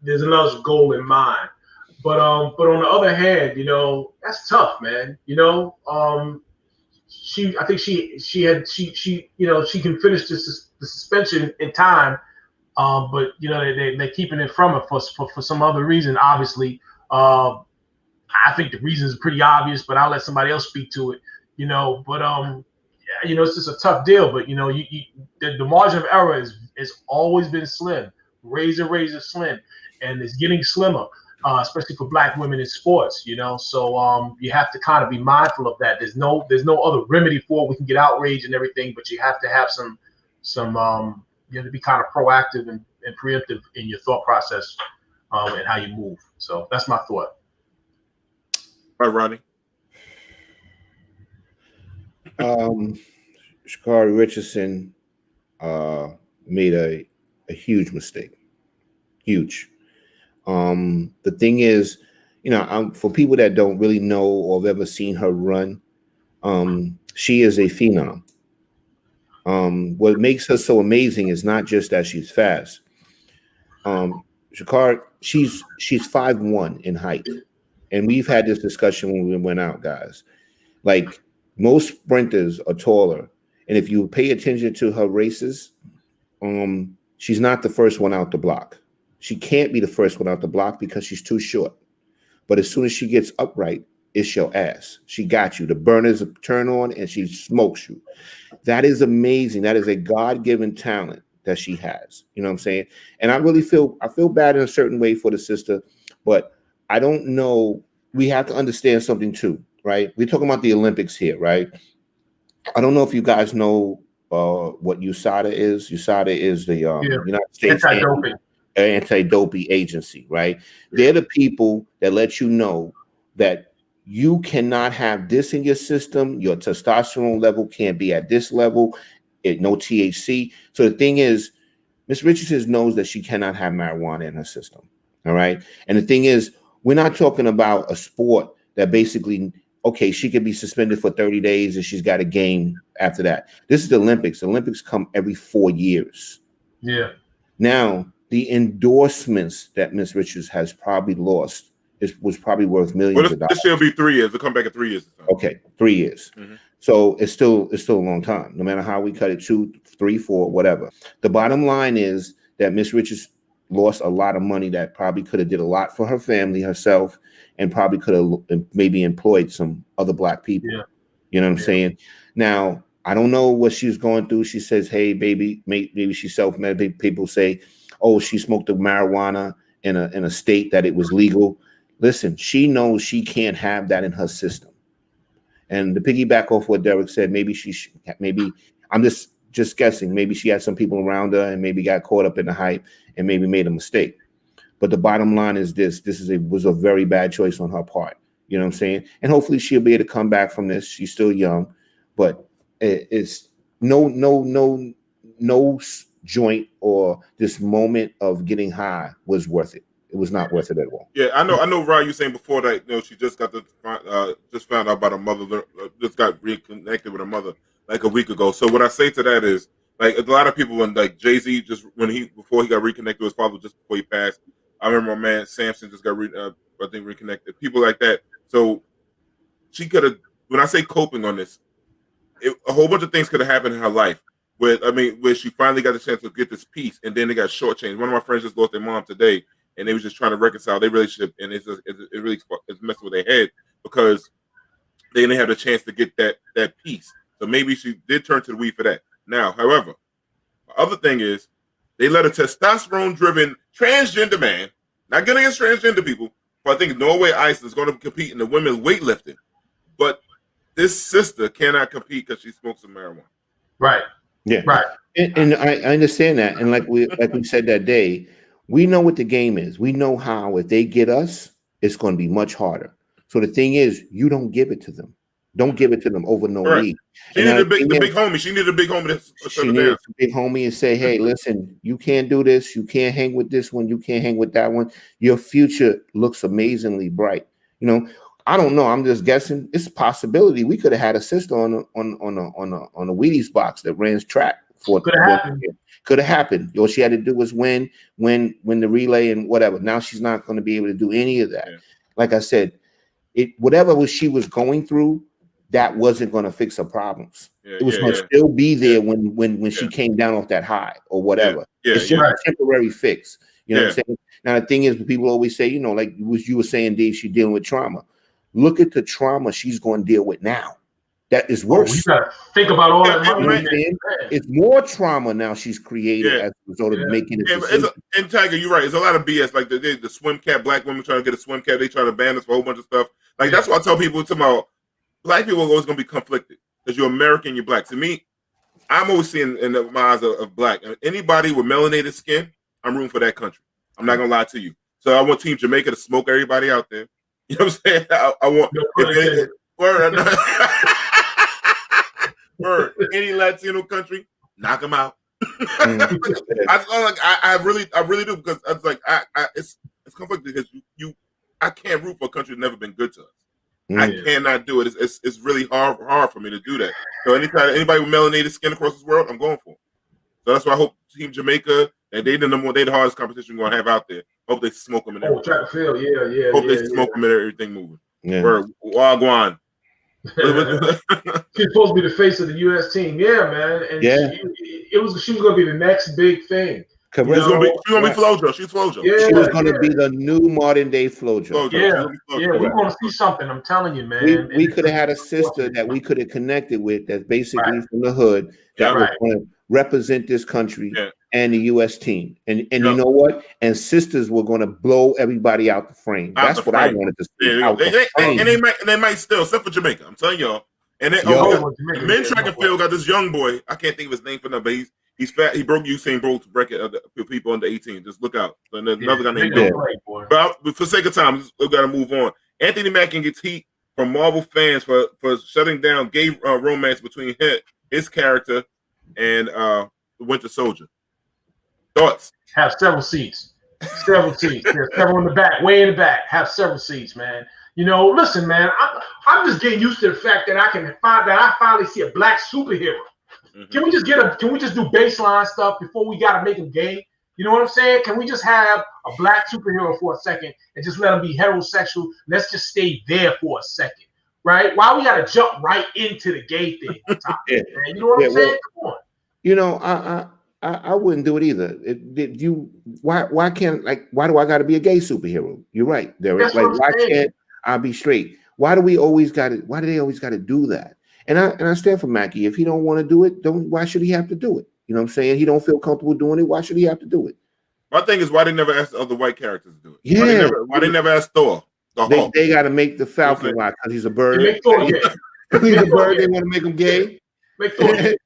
There's a larger goal in mind. But on the other hand, that's tough, man. I think she can finish the suspension in time. But they're keeping it from her for some other reason. Obviously, I think the reason is pretty obvious, but I'll let somebody else speak to it. But it's just a tough deal. But the margin of error is always been slim, razor slim, and it's getting slimmer, especially for Black women in sports. So you have to kind of be mindful of that. There's no other remedy for it. We can get outraged and everything, but you have to have some you have to be kind of proactive and preemptive in your thought process and how you move. So that's my thought.
All right, Rodney.
Sha'Carri Richardson made a huge mistake. Huge. The thing is, for people that don't really know or have ever seen her run, she is a phenom. What makes her so amazing is not just that she's fast. Sha'Carri, she's 5'1" in height. And we've had this discussion when we went out, guys. Like, most sprinters are taller. And if you pay attention to her races, she's not the first one out the block. She can't be the first one out the block because she's too short. But as soon as she gets upright, it's your ass. She got you. The burners turn on and she smokes you. That is amazing. That is a God-given talent that she has. You know what I'm saying? And I feel bad in a certain way for the sister, but I don't know. We have to understand something too, right? We're talking about the Olympics here, right? I don't know if you guys know what USADA is. USADA is the United States anti-doping agency, right? They're the people that let you know that you cannot have this in your system. Your testosterone level can't be at this level. No THC. So the thing is, Ms. Richardson knows that she cannot have marijuana in her system. All right. And the thing is, we're not talking about a sport that basically, okay, she could be suspended for 30 days and she's got a game after that. This is the Olympics. The Olympics come every 4 years.
Yeah.
Now, the endorsements that Ms. Richards has probably lost was probably worth millions of dollars.
This year will be 3 years. It'll come back in 3 years.
Okay, 3 years. Mm-hmm. So it's still a long time, no matter how we cut it, 2, 3, 4, whatever. The bottom line is that Ms. Richards lost a lot of money that probably could have did a lot for her family, herself, and probably could have maybe employed some other Black people. Yeah. You know what I'm saying? Now, I don't know what she's going through. She says, hey, baby, maybe she's self-medicated. People say, oh, she smoked the marijuana in a state that it was legal. Listen, she knows she can't have that in her system. And to piggyback off what Derik said, maybe I'm just guessing, maybe she had some people around her and maybe got caught up in the hype and maybe made a mistake. But the bottom line is this was a very bad choice on her part. You know what I'm saying? And hopefully she'll be able to come back from this. She's still young, but it's no joint or this moment of getting high was worth it. It was not worth it at all.
Yeah, I know. Ryan, you saying before that she just got just found out about her mother, just got reconnected with her mother like a week ago. So what I say to that is, like, a lot of people, when like Jay-Z before he got reconnected with his father, just before he passed, I remember my man Samson just got reconnected. People like that. So she could have. When I say coping on this, a whole bunch of things could have happened in her life. Where she finally got the chance to get this peace, and then they got shortchanged. One of my friends just lost their mom today. And they was just trying to reconcile their relationship, and it's really messing with their head because they didn't have the chance to get that piece. So maybe she did turn to the weed for that. Now, however, the other thing is they let a testosterone-driven transgender man, not getting against transgender people, but I think Norway Ice is going to compete in the women's weightlifting. But this sister cannot compete because she smokes some marijuana.
Right.
Yeah.
Right.
And I understand that. And like we said that day, we know what the game is. We know how if they get us, it's going to be much harder. So the thing is, you don't give it to them. Don't give it to them over no weed.
She needed the big homie. She needed a big homie to
she needed a big homie and say, hey, listen, you can't do this. You can't hang with this one. You can't hang with that one. Your future looks amazingly bright. You know, I don't know. I'm just guessing. It's a possibility. We could have had a sister on a Wheaties box that ran track for
could have happened.
Could have happened. All she had to do was win the relay and whatever. Now she's not going to be able to do any of that. Yeah. Like I said, whatever she was going through, that wasn't going to fix her problems. It was going to still be there when she came down off that high or whatever. It's just a temporary fix. You know what I'm saying? Now the thing is, people always say, you know, like you were saying, Dave, she's dealing with trauma. Look at the trauma she's going to deal with now. That is worse.
You gotta think about all that money.
It's more trauma now she's created as a result of making it.
And Tiger, you're right. It's a lot of BS. Like the swim cap, black women trying to get a swim cap. They try to ban us for a whole bunch of stuff. Like that's why I tell people tomorrow, black people are always going to be conflicted because you're American, you're black. To me, I'm always seeing in my eyes of black. Anybody with melanated skin, I'm rooting for that country. I'm not going to lie to you. So I want Team Jamaica to smoke everybody out there. You know what I'm saying? I want any Latino country, knock them out. I really do because I was like, it's conflicted because I can't root for a country that's never been good to us. I cannot do it. It's really hard for me to do that. So anytime anybody with melanated skin across this world, I'm going for. So that's why I hope Team Jamaica, and they the hardest competition we're gonna have out there. Hope they smoke them in everything.
Track and field,
Hope they smoke them in everything moving. Where Wagwan.
She's supposed to be the face of the U.S. team, man. And she was going to be the next big thing.
She's gonna be FloJo. She's FloJo.
She was going to be the new modern day FloJo.
We're going to see something. I'm telling you, man.
We could have had a sister that we could have connected with that's basically from the hood that was going to represent this country and the U.S. team. And you know what? And sisters were going to blow everybody out the frame. That's what I wanted to see.
They might still, except for Jamaica. I'm telling y'all. And then the men's track and field got this young boy. I can't think of his name for now, but he's fat. He broke Usain Bolt's record of the people under 18. Just look out. So another guy named Bill. But for sake of time, we got to move on. Anthony Mackie gets heat from Marvel fans for shutting down gay romance between his character and the Winter Soldier. Thoughts?
Have several seats. There's several in the back, way in the back. Have several seats, man. You know, listen, man. I'm just getting used to the fact that I finally see a black superhero. Mm-hmm. Can we just do baseline stuff before we gotta make him gay? You know what I'm saying? Can we just have a black superhero for a second and just let him be heterosexual? Let's just stay there for a second, right? Why we gotta jump right into the gay thing? Man? You know what I'm saying? Come on.
You know, I wouldn't do it either. Why do I got to be a gay superhero? You're right, Derek. Like, why can't I be straight? Why do they always got to do that? And I stand for Mackie. If he don't want to do it, why should he have to do it? You know what I'm saying? He don't feel comfortable doing it. Why should he have to do it?
My thing is, why they never ask the other white characters to do it? Yeah. Why they never ask Thor?
They got to make the Falcon rock because he's a bird. He's a bird. They want to make him gay.
Make Thor gay.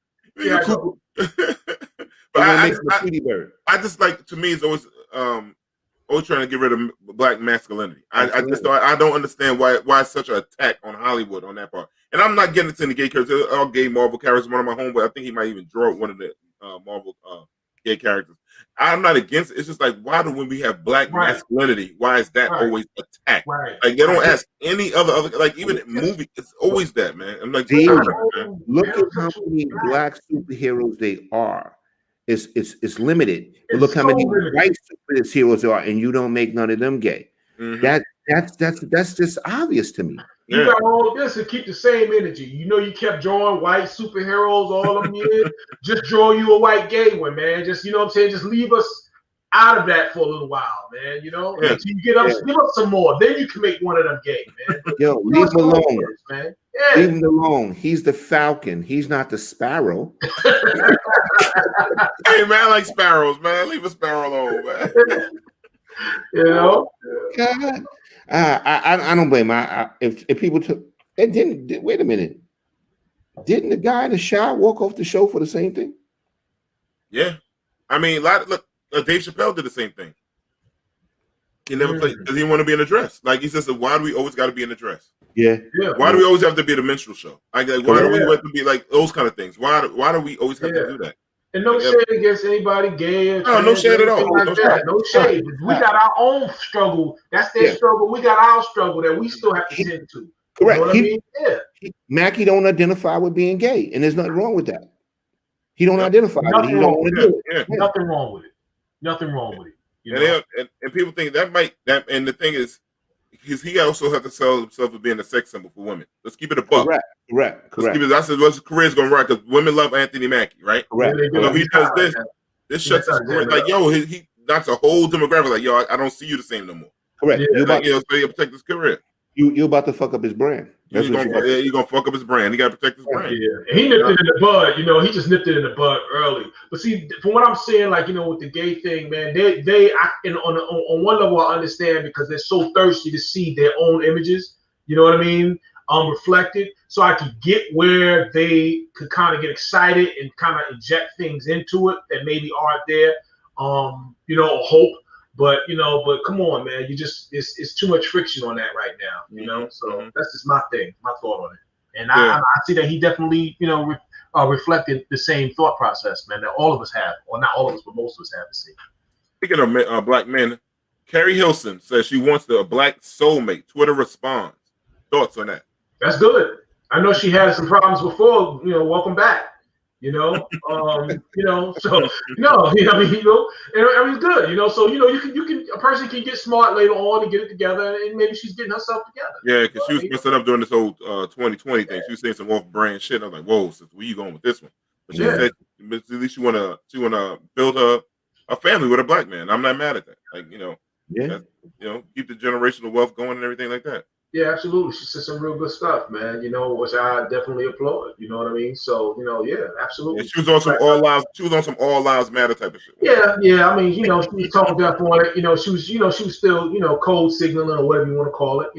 But I just like, to me, it's always trying to get rid of black masculinity. I don't understand why such an attack on Hollywood on that part. And I'm not getting into any gay characters. All gay Marvel characters. One of my homeboys, I think he might even draw one of the Marvel gay characters. I'm not against it. It's just like, why do when we have black masculinity, why is that always attacked? Like they don't ask any other like even in movie, it's always that, man. I'm like,
look at how many black superheroes they are. It's limited. But look how many white superheroes there are, and you don't make none of them gay. Mm-hmm. That's just obvious to me.
You got all of this and keep the same energy. You know, you kept drawing white superheroes all of them years. Just draw you a white gay one, man. Just, you know what I'm saying? Just leave us out of that for a little while, man. You know,
Yeah.
until you give up some more. Then you can make one of them gay, man. But
Yo, leave him alone,
man. Yeah.
Leave him alone. He's the falcon. He's not the sparrow.
Hey man, I like sparrows, man. Leave a sparrow alone, man.
You know.
God, I don't blame him. If people took and didn't wait a minute, didn't the guy in the Shy walk off the show for the same thing?
Yeah, I mean, look, Dave Chappelle did the same thing. He never played because he didn't want to be in a dress. Like he says, why do we always got to be in a dress?
Yeah.
Why do we always have to be at a minstrel show? Like why do we have to be like those kind of things? Why do we always have to do that?
And no shade against anybody gay or
no shade at all.
Like that. No shade. We got our own struggle. That's their struggle. We got our struggle that we still have to tend to.
Correct.
You know what I mean? Yeah.
Mackie don't identify with being gay, and there's nothing wrong with that. He don't identify with it. He don't want to do it.
Nothing wrong with it. Nothing wrong with it. You
know? And people think and the thing is, he also has to sell himself as being a sex symbol for women. Let's keep it a buck.
Correct.
That's what his career's going to rock because women love Anthony Mackie, right?
Correct.
You know, he does this shuts his career. Like, yo, he that's a whole demographic. Like, yo, I don't see you the same no more.
Correct.
So he'll protect his career.
You about to fuck up his brand.
You're gonna fuck up his brand. He got to protect his brand.
Yeah, he nipped it in the bud. You know, he just nipped it in the bud early. But see, from what I'm saying, like, you know, with the gay thing, man, on one level I understand because they're so thirsty to see their own images. You know what I mean? Reflected. So I could get where they could kind of get excited and kind of inject things into it that maybe aren't there. You know, hope. But come on, man, it's too much friction on that right now, you know. So that's just my thought on it. And I see that he definitely, reflected the same thought process, man, that all of us have, or not all of us, but most of us have to see.
Speaking of black men, Carrie Hilson says she wants a black soulmate. Twitter responds. Thoughts on that?
That's good. I know she had some problems before. Welcome back. So no, I mean, and it's good, so you can a person can get smart later on and get it together, and maybe she's getting herself together.
Yeah, because she was messing up during this whole 2020 thing. She was saying some off-brand shit. I was like, whoa, sis, where you going with this one? But she said at least she wanna build a family with a black man. I'm not mad at that. Like, keep the generational wealth going and everything like that.
Yeah, absolutely. She said some real good stuff, man. Which I definitely applaud. You know what I mean? So, yeah, absolutely.
Yeah, she was on some all lives. She was on some all lives matter type of shit.
Yeah. I mean, she was talking up on it. She was still, code signaling or whatever you want to call it.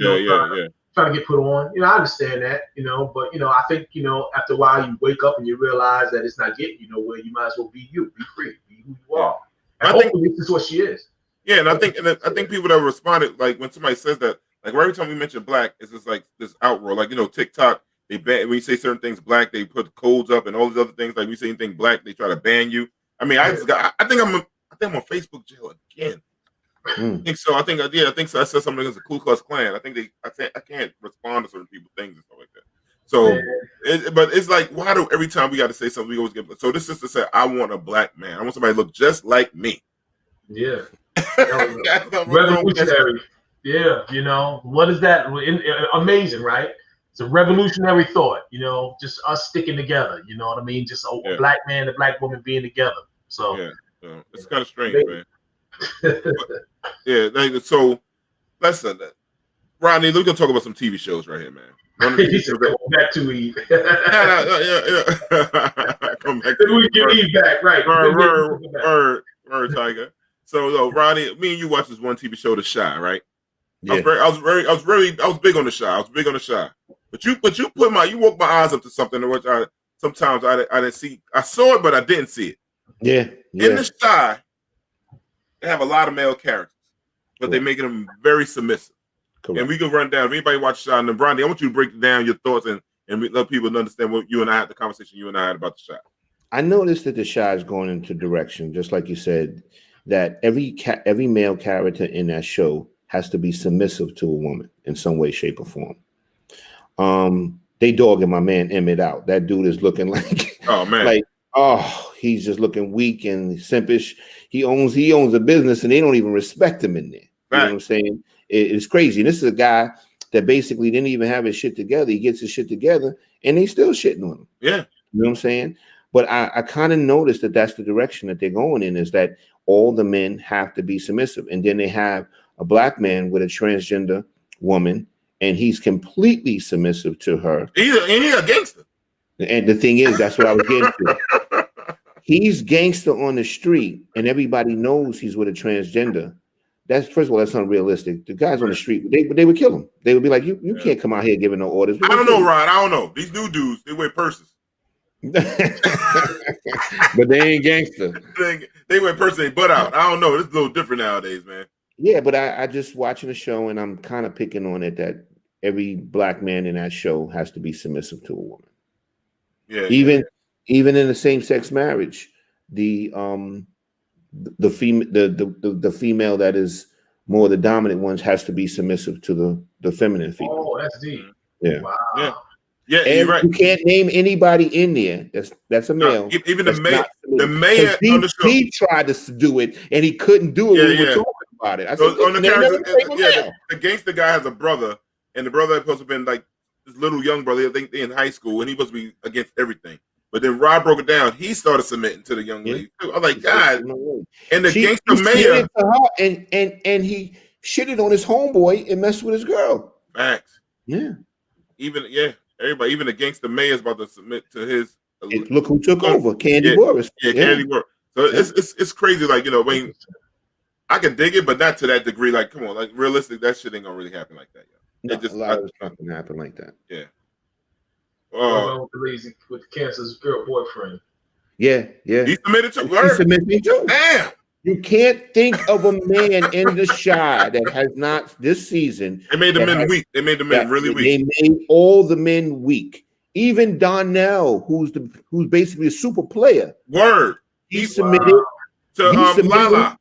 Trying to get put on. I understand that. But I think after a while you wake up and you realize that it's not getting you nowhere. You might as well be you, be free, be who you are. And hopefully this is what she is. Yeah, and I think people that responded, like when somebody says that. Like every time we mention black, it's just like this outroar. Like, TikTok, they ban when you say certain things black, they put codes up and all these other things. Like we say anything black, they try to ban you. I mean, I think I'm on Facebook jail again. I think so. I think so. I said something against the Ku Klux Klan. I can't respond to certain people's things and stuff like that. So, but it's like, why do every time we got to say something, we always get? So this sister said, I want a black man. I want somebody to look just like me. Yeah. Revolutionary. Yeah, what is that? Amazing, right? It's a revolutionary thought, just us sticking together, you know what I mean? Just a black man and a black woman being together. So
it's kind of strange, man. But, so listen, Rodney, we're gonna talk about some TV shows right here, man.
Back to Eve.
Come back to
we get Eve back, right?
Word, Tiger. So, Rodney, me and you watched this one TV show, The Chi, right? Yeah. I was big on The Chi. But you woke my eyes up to something which I didn't see. I saw it, but I didn't see it.
Yeah.
In The Chi, they have a lot of male characters, but they're making them very submissive. Correct. And we can run down. If anybody watch The Chi, and Rodney, I want you to break down your thoughts and let people understand what you and I had, the conversation you and I had about The Chi.
I noticed that The Chi is going into direction, just like you said, that every male character in that show has to be submissive to a woman in some way, shape, or form. They dogging my man Emmett out. That dude is looking like, he's just looking weak and simpish. He owns a business and they don't even respect him in there. You know what I'm saying? It's crazy. And this is a guy that basically didn't even have his shit together. He gets his shit together and they still shitting on him.
Yeah.
You know what I'm saying? But I kind of noticed that that's the direction that they're going in, is that all the men have to be submissive. And then they have a black man with a transgender woman, and he's completely submissive to her.
He's a gangster.
And the thing is, that's what I was getting to. He's gangster on the street, and everybody knows he's with a transgender. That's, first of all, that's unrealistic. The guys on the street, they would kill him. They would be like, you can't come out here giving no orders.
I don't know, Rod. I don't know. These new dudes, they wear purses.
But they ain't gangster.
They wear purses, they butt out. I don't know. It's a little different nowadays, man.
Yeah, but I just watching the show, and I'm kind of picking on it that every black man in that show has to be submissive to a woman.
Yeah.
Even in a same-sex marriage, the female that is more the dominant ones has to be submissive to the feminine female.
Oh, that's deep.
Yeah.
Wow.
Yeah,
and
you're right.
You can't name anybody in there that's a male.
No, even the mayor on the show.
He tried to do it and he couldn't do it. We were talking about it. I said,
on the character, the gangster guy has a brother, and the brother is supposed to have been like this little young brother. I think they're in high school, and he supposed to be against everything. But then Rob broke it down. He started submitting to the young lady too. I'm like, God. And the gangster mayor
and he shitted on his homeboy and messed with his girl.
Facts.
Yeah.
Everybody, even the gangster mayor is about to submit to his.
Look who took over, Candy Boris.
Yeah, Candy Boris. So it's crazy. Like, I mean, I can dig it, but not to that degree. Like, come on, like realistic, that shit ain't gonna really happen like that.
No, a lot of it's not gonna happen like that.
Yeah.
With Cancer's girl boyfriend.
Yeah.
He submitted to
her. He submitted too.
Damn.
You can't think of a man in the Chi that has not this season.
They made the men weak. They made the men really weak.
They made all the men weak. Even Donnell, who's basically a super player.
Word.
He submitted
to Lala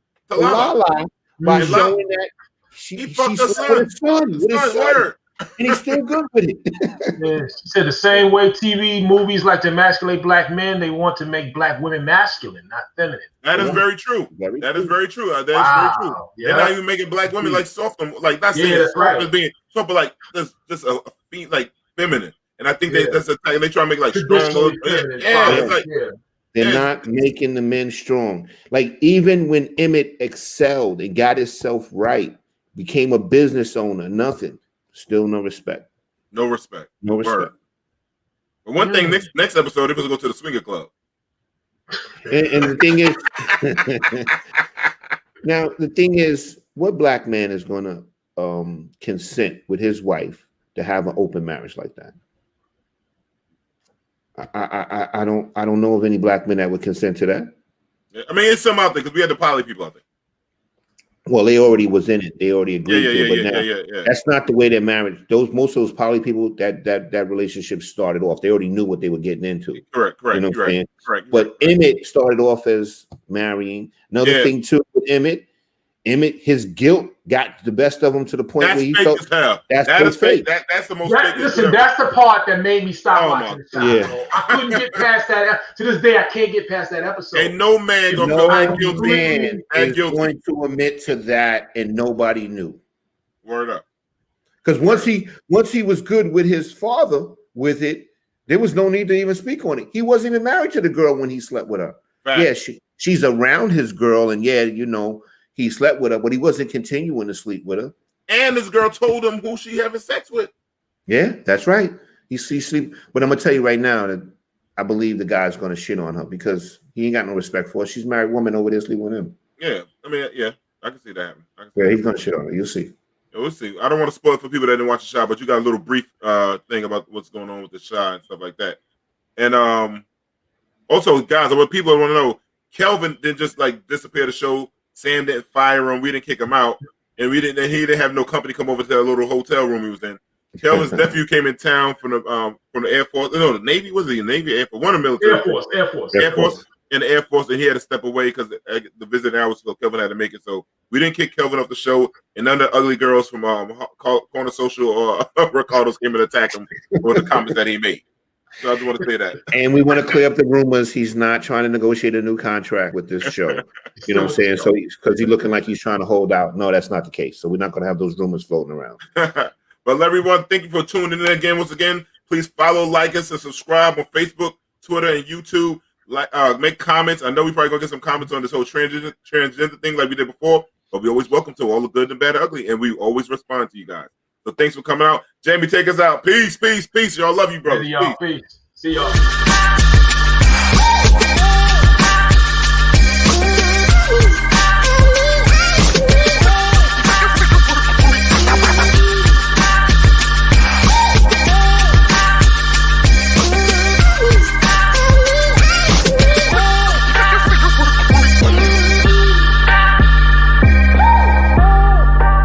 by showing that she
fucked her
son. With his son. And he's still good with it.
Yeah, she said the same way TV movies like to emasculate black men, they want to make black women masculine, not feminine.
That is very true. That is very true. That is very true.
Yeah.
They're not even making black women like soft, like not saying
that's right.
As being soft, but like just a like feminine. And I think they try to make like strong.
They're not making the men strong. Like even when Emmett excelled and got himself right, became a business owner, nothing. Still no respect.
No respect.
No respect.
But one thing, next episode, they're going to go to the swinger club.
And the thing is, now the thing is, what black man is going to consent with his wife to have an open marriage like that? I don't know of any black men that would consent to that.
I mean, it's some out there because we had the poly people out there.
Well, they already was in it. They already agreed to it. But that's not the way they're married. Most of those poly people, that relationship started off. They already knew what they were getting into.
Correct.
You know what I'm saying? But Emmett started off as marrying. Another thing too with Emmett, his guilt got the best of him to the point where he felt
that is fake. That's the most fake.
Listen, that's the part that made me stop watching the show. I couldn't get past that. To this day, I can't get past that episode.
Ain't no man gonna feel that guilty.
Man is going to admit to that, and nobody knew.
Word up.
Because once he was good with his father with it, there was no need to even speak on it. He wasn't even married to the girl when he slept with her. Fact. Yeah, she's around his girl, and he slept with her, but he wasn't continuing to sleep with her.
And this girl told him who she having sex with.
Yeah, that's right. He sleep. But I'm gonna tell you right now that I believe the guy's gonna shit on her because he ain't got no respect for her. She's a married woman over there sleeping with him.
Yeah, I mean, I can see that happen.
He's gonna shit on her. You'll see.
Yeah, we'll see. I don't want to spoil it for people that didn't watch the show, but you got a little brief thing about what's going on with the show and stuff like that. And also, guys, what people want to know, Kelvin didn't just like disappear the show. Sam didn't fire him. We didn't kick him out, and he didn't have no company come over to that little hotel room he was in. Kelvin's nephew came in town from the Air Force. No, the Navy. Was he Navy? Air Force? One of the military. Air Force. In the Air Force, and he had to step away because the visit hours, so Kelvin had to make it. So we didn't kick Kelvin off the show, and none of the ugly girls from Corner Social or Ricardo's came and attacked him for the comments that he made. So I just want to say that. And
we want to clear up the rumors. He's not trying to negotiate a new contract with this show. You know what I'm saying? So because he's looking like he's trying to hold out. No, that's not the case. So we're not going to have those rumors floating around.
But everyone, thank you for tuning in again. Once again, please follow, like us, and subscribe on Facebook, Twitter, and YouTube. make comments. I know we probably gonna get some comments on this whole transgender thing like we did before, but we always welcome to all the good and bad and ugly, and we always respond to you guys. So thanks for coming out. Jamie, take us out. Peace, peace, peace. Y'all love you, bro.
Y'all. Peace. See y'all.